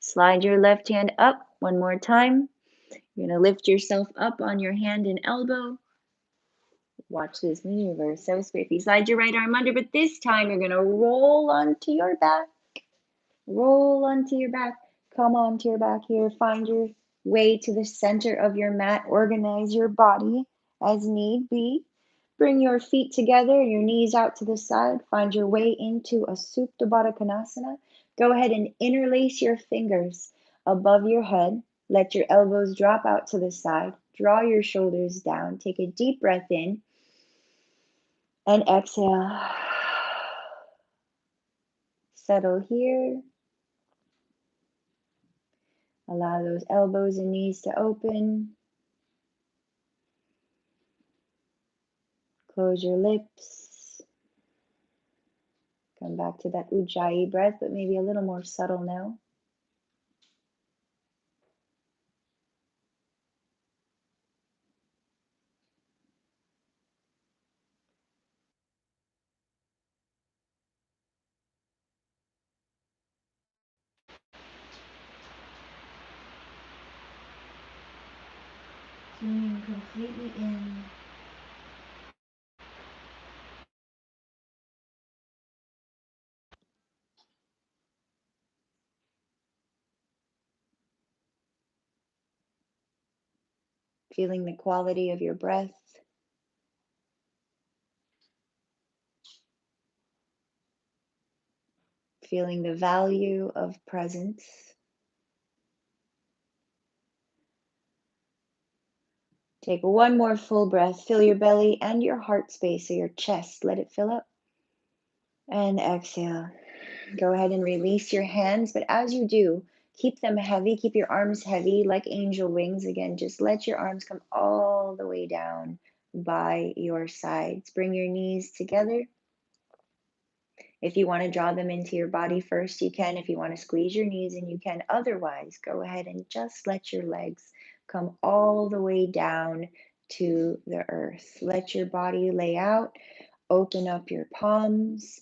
Slide your left hand up one more time. You're going to lift yourself up on your hand and elbow. Watch this maneuver. So spiffy. Slide your right arm under, but this time you're going to roll onto your back. Roll onto your back. Come onto your back here. Find your way to the center of your mat. Organize your body as need be. Bring your feet together, your knees out to the side. Find your way into a Supta Baddha Konasana. Go ahead and interlace your fingers above your head. Let your elbows drop out to the side. Draw your shoulders down. Take a deep breath in and exhale. Settle here. Allow those elbows and knees to open. Close your lips. Come back to that Ujjayi breath, but maybe a little more subtle now. Tuning completely in. feeling the quality of your breath, feeling the value of presence. Take one more full breath. Fill your belly and your heart space, so your chest, let it fill up. And exhale. Go ahead and release your hands, but as you do, keep them heavy. Keep your arms heavy like angel wings. Again, just let your arms come all the way down by your sides. Bring your knees together. If you want to draw them into your body first, you can. If you want to squeeze your knees in, you can. Otherwise, go ahead and just let your legs come all the way down to the earth. Let your body lay out. Open up your palms.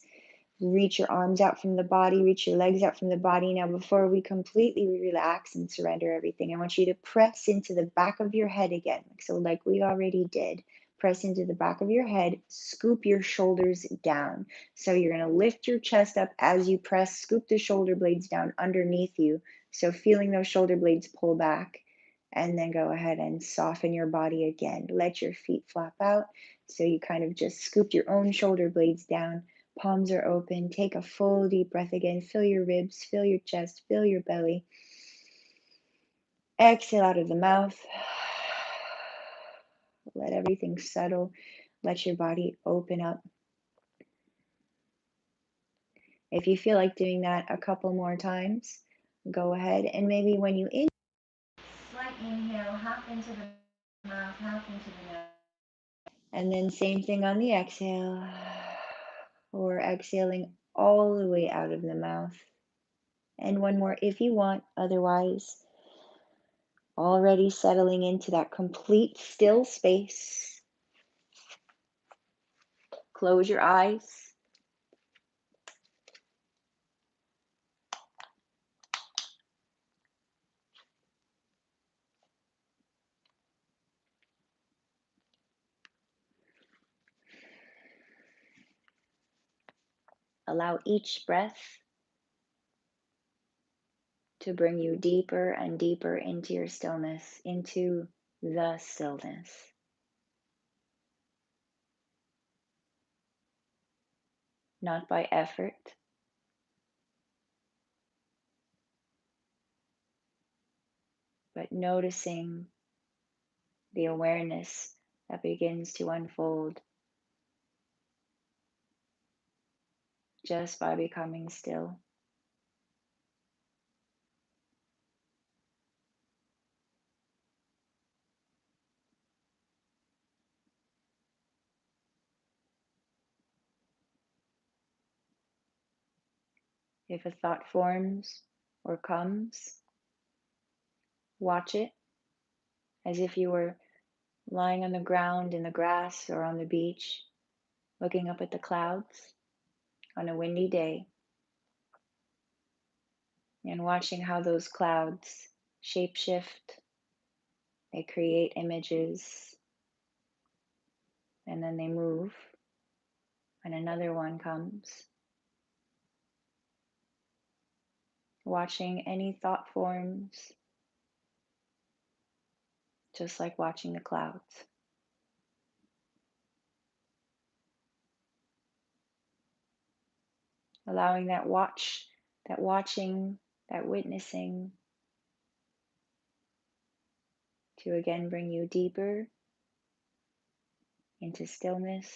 Reach your arms out from the body, reach your legs out from the body. Now, before we completely relax and surrender everything, I want you to press into the back of your head again. So, like we already did, press into the back of your head, scoop your shoulders down. So, you're going to lift your chest up as you press, scoop the shoulder blades down underneath you. So, feeling those shoulder blades pull back. And then go ahead and soften your body again. Let your feet flap out. So, you kind of just scooped your own shoulder blades down. Palms are open. Take a full deep breath again. Fill your ribs, fill your chest, fill your belly. Exhale out of the mouth. Let everything settle. Let your body open up. If you feel like doing that a couple more times, go ahead and maybe when you inhale, slight inhale, half into the mouth, half into the nose. And then same thing on the exhale, or exhaling all the way out of the mouth. And one more if you want, otherwise, already settling into that complete still space. Close your eyes. Allow each breath to bring you deeper and deeper into your stillness, into the stillness. Not by effort, but noticing the awareness that begins to unfold just by becoming still. If a thought forms or comes, watch it as if you were lying on the ground in the grass or on the beach, looking up at the clouds on a windy day, and watching how those clouds shapeshift. They create images, and then they move, and another one comes. Watching any thought forms, just like watching the clouds. Allowing that watching, that witnessing to again bring you deeper into stillness.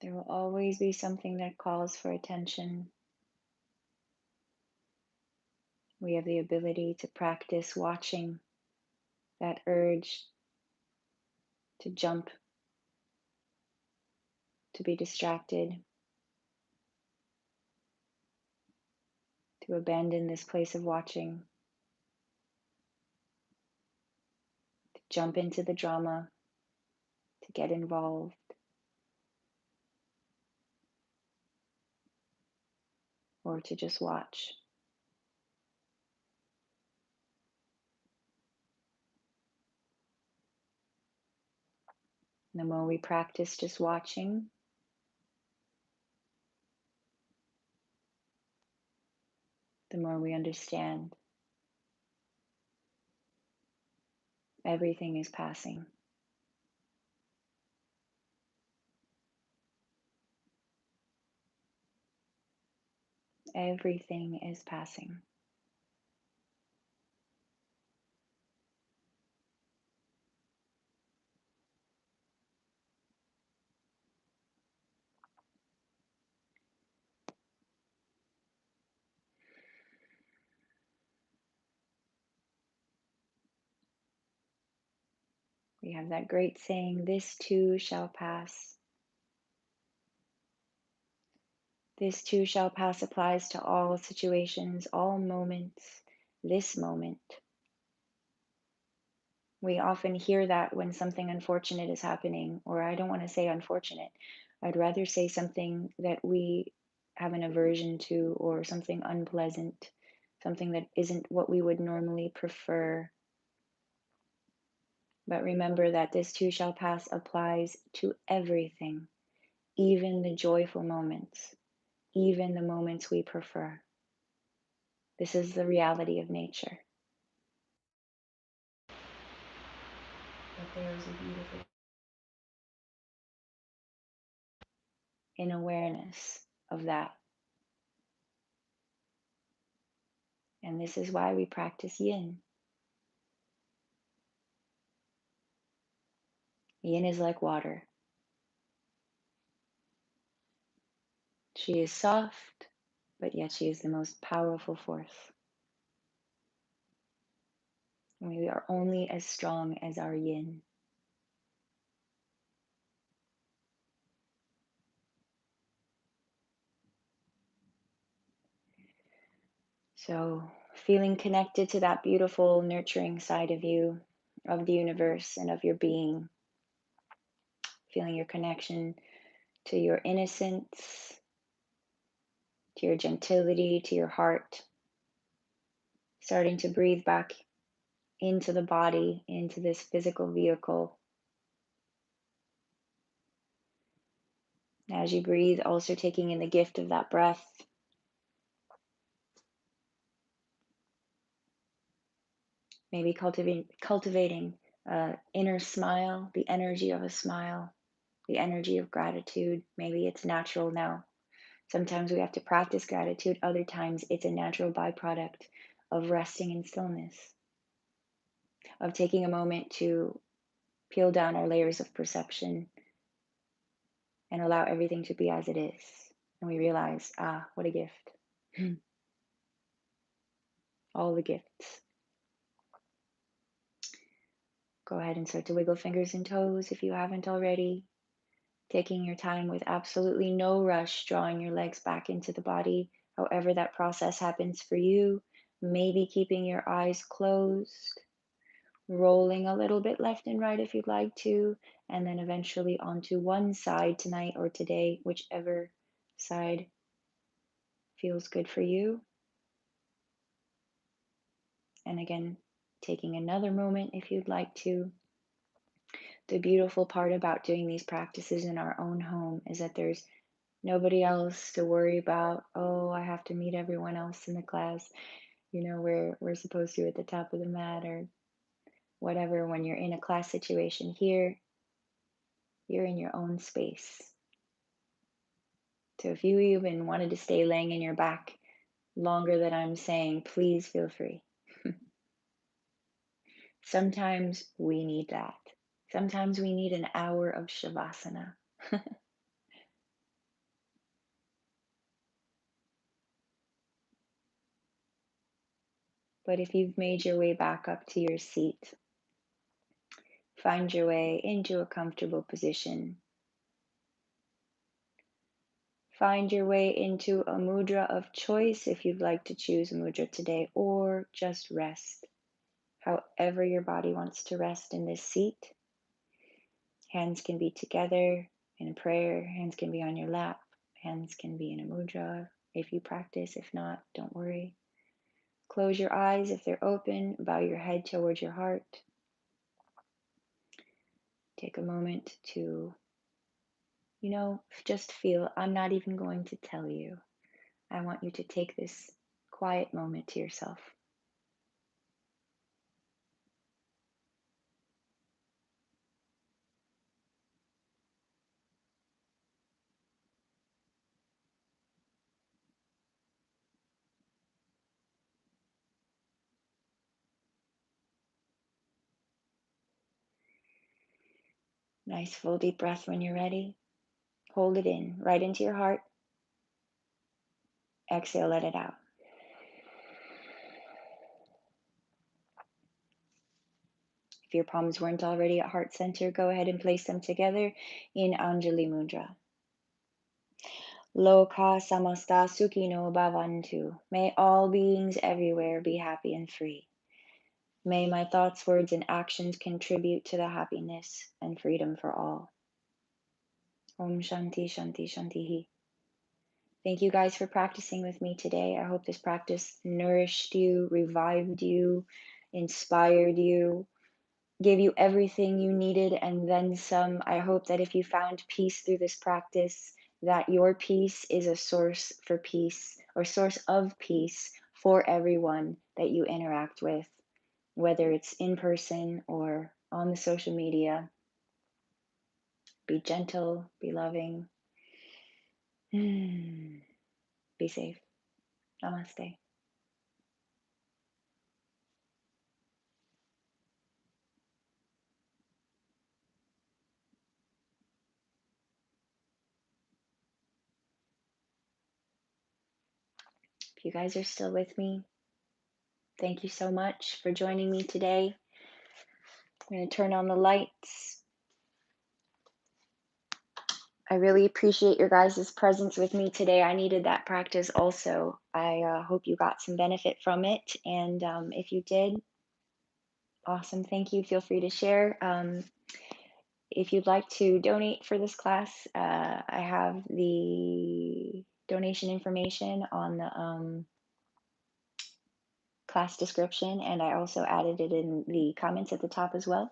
There will always be something that calls for attention. We have the ability to practice watching that urge to jump, to be distracted, to abandon this place of watching, to jump into the drama, to get involved, or to just watch. And the more we practice just watching, the more we understand everything is passing. Everything is passing. We have that great saying, this too shall pass. This too shall pass applies to all situations, all moments, this moment. We often hear that when something unfortunate is happening, or I don't want to say unfortunate, I'd rather say something that we have an aversion to, or something unpleasant, something that isn't what we would normally prefer. But remember that this too shall pass applies to everything, even the joyful moments, even the moments we prefer. This is the reality of nature. But there is a beautiful in awareness of that. And this is why we practice yin. Yin is like water. She is soft, but yet she is the most powerful force. We are only as strong as our yin. So, feeling connected to that beautiful, nurturing side of you, of the universe, and of your being, feeling your connection to your innocence, to your gentility, to your heart, starting to breathe back into the body, into this physical vehicle. As you breathe, also taking in the gift of that breath. Maybe cultivating inner smile, the energy of a smile, the energy of gratitude. Maybe it's natural now. Sometimes we have to practice gratitude, other times it's a natural byproduct of resting in stillness, of taking a moment to peel down our layers of perception and allow everything to be as it is. And we realize, what a gift. All the gifts. Go ahead and start to wiggle fingers and toes if you haven't already. Taking your time with absolutely no rush, drawing your legs back into the body, however that process happens for you. Maybe keeping your eyes closed, rolling a little bit left and right if you'd like to, and then eventually onto one side tonight or today, whichever side feels good for you. And again, taking another moment if you'd like to. The beautiful part about doing these practices in our own home is that there's nobody else to worry about. Oh, I have to meet everyone else in the class. We're supposed to at the top of the mat or whatever. When you're in a class situation here, you're in your own space. So if you even wanted to stay laying in your back longer than I'm saying, please feel free. Sometimes we need that. Sometimes we need an hour of shavasana. But if you've made your way back up to your seat, find your way into a comfortable position. Find your way into a mudra of choice if you'd like to choose a mudra today, or just rest. However your body wants to rest in this seat. Hands can be together in a prayer, hands can be on your lap, hands can be in a mudra if you practice. If not, don't worry. Close your eyes if they're open, bow your head towards your heart. Take a moment to, just feel. I'm not even going to tell you. I want you to take this quiet moment to yourself. Nice full deep breath when you're ready. Hold it in, right into your heart. Exhale, let it out. If your palms weren't already at heart center, go ahead and place them together in Anjali Mudra. Loka samasta sukhino bhavantu. May all beings everywhere be happy and free. May my thoughts, words, and actions contribute to the happiness and freedom for all. Om Shanti Shanti Shanti. Thank you guys for practicing with me today. I hope this practice nourished you, revived you, inspired you, gave you everything you needed and then some. I hope that if you found peace through this practice, that your peace is a source for peace or source of peace for everyone that you interact with, whether it's in person or on the social media. Be gentle, be loving, be safe. Namaste. If you guys are still with me, thank you so much for joining me today. I'm going to turn on the lights. I really appreciate your guys' presence with me today. I needed that practice also. I hope you got some benefit from it. And if you did, awesome. Thank you. Feel free to share. If you'd like to donate for this class, I have the donation information on the class description, and I also added it in the comments at the top as well.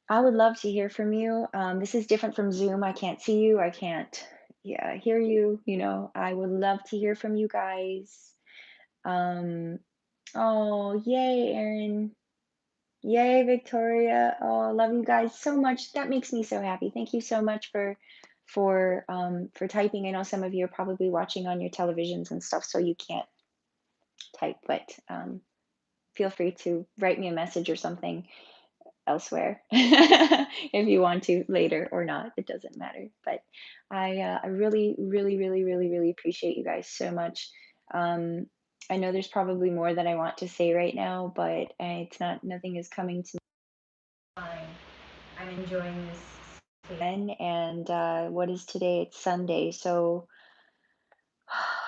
I would love to hear from you. This is different from Zoom. I can't see you. I can't, hear you. I would love to hear from you guys. Um, oh, yay, Erin. Yay, Victoria. Oh, love you guys so much. That makes me so happy. Thank you so much for typing. I know some of you are probably watching on your televisions and stuff, so you can't type, but feel free to write me a message or something elsewhere if you want to later or not. It doesn't matter. But I really, really, really, really, really appreciate you guys so much. Um, I know there's probably more that I want to say right now, but it's not. Nothing is coming to mind. I'm enjoying this again, and what is today? It's Sunday, so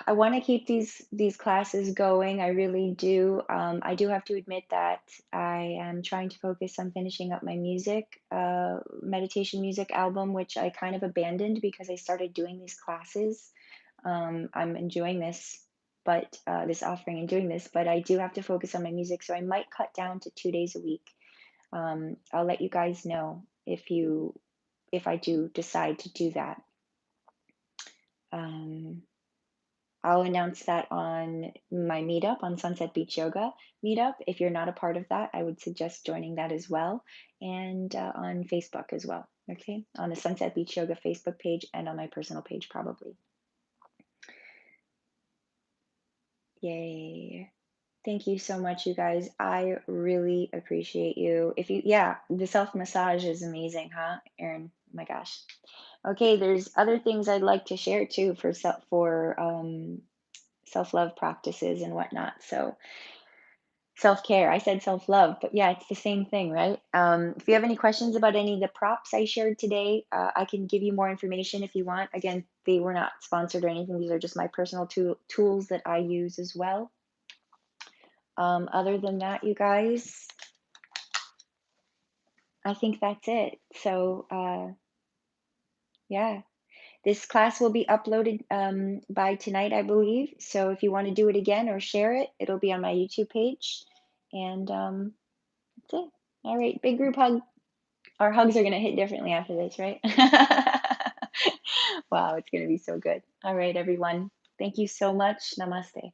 I want to keep these classes going. I really do. I do have to admit that I am trying to focus on finishing up my music, meditation music album, which I kind of abandoned because I started doing these classes. I'm enjoying this, but this offering and doing this, but I do have to focus on my music, so I might cut down to 2 days a week. I'll let you guys know if I do decide to do that. Um, I'll announce that on my meetup, on Sunset Beach Yoga meetup. If you're not a part of that, I would suggest joining that as well, and on Facebook as well. Okay, on the Sunset Beach Yoga Facebook page and on my personal page, probably. Yay. Thank you so much, you guys. I really appreciate you. Yeah, the self massage is amazing, huh, Erin? Oh my gosh. Okay, there's other things I'd like to share too for self love practices and whatnot. So Self-care. I said self-love, but yeah, it's the same thing, right? If you have any questions about any of the props I shared today, I can give you more information if you want. Again, they were not sponsored or anything. These are just my personal tools that I use as well. Other than that, you guys, I think that's it. So, yeah, this class will be uploaded by tonight, I believe. So if you want to do it again or share it, it'll be on my YouTube page. And that's it. All right, big group hug. Our hugs are going to hit differently after this, right? Wow, it's going to be so good. All right, everyone. Thank you so much. Namaste.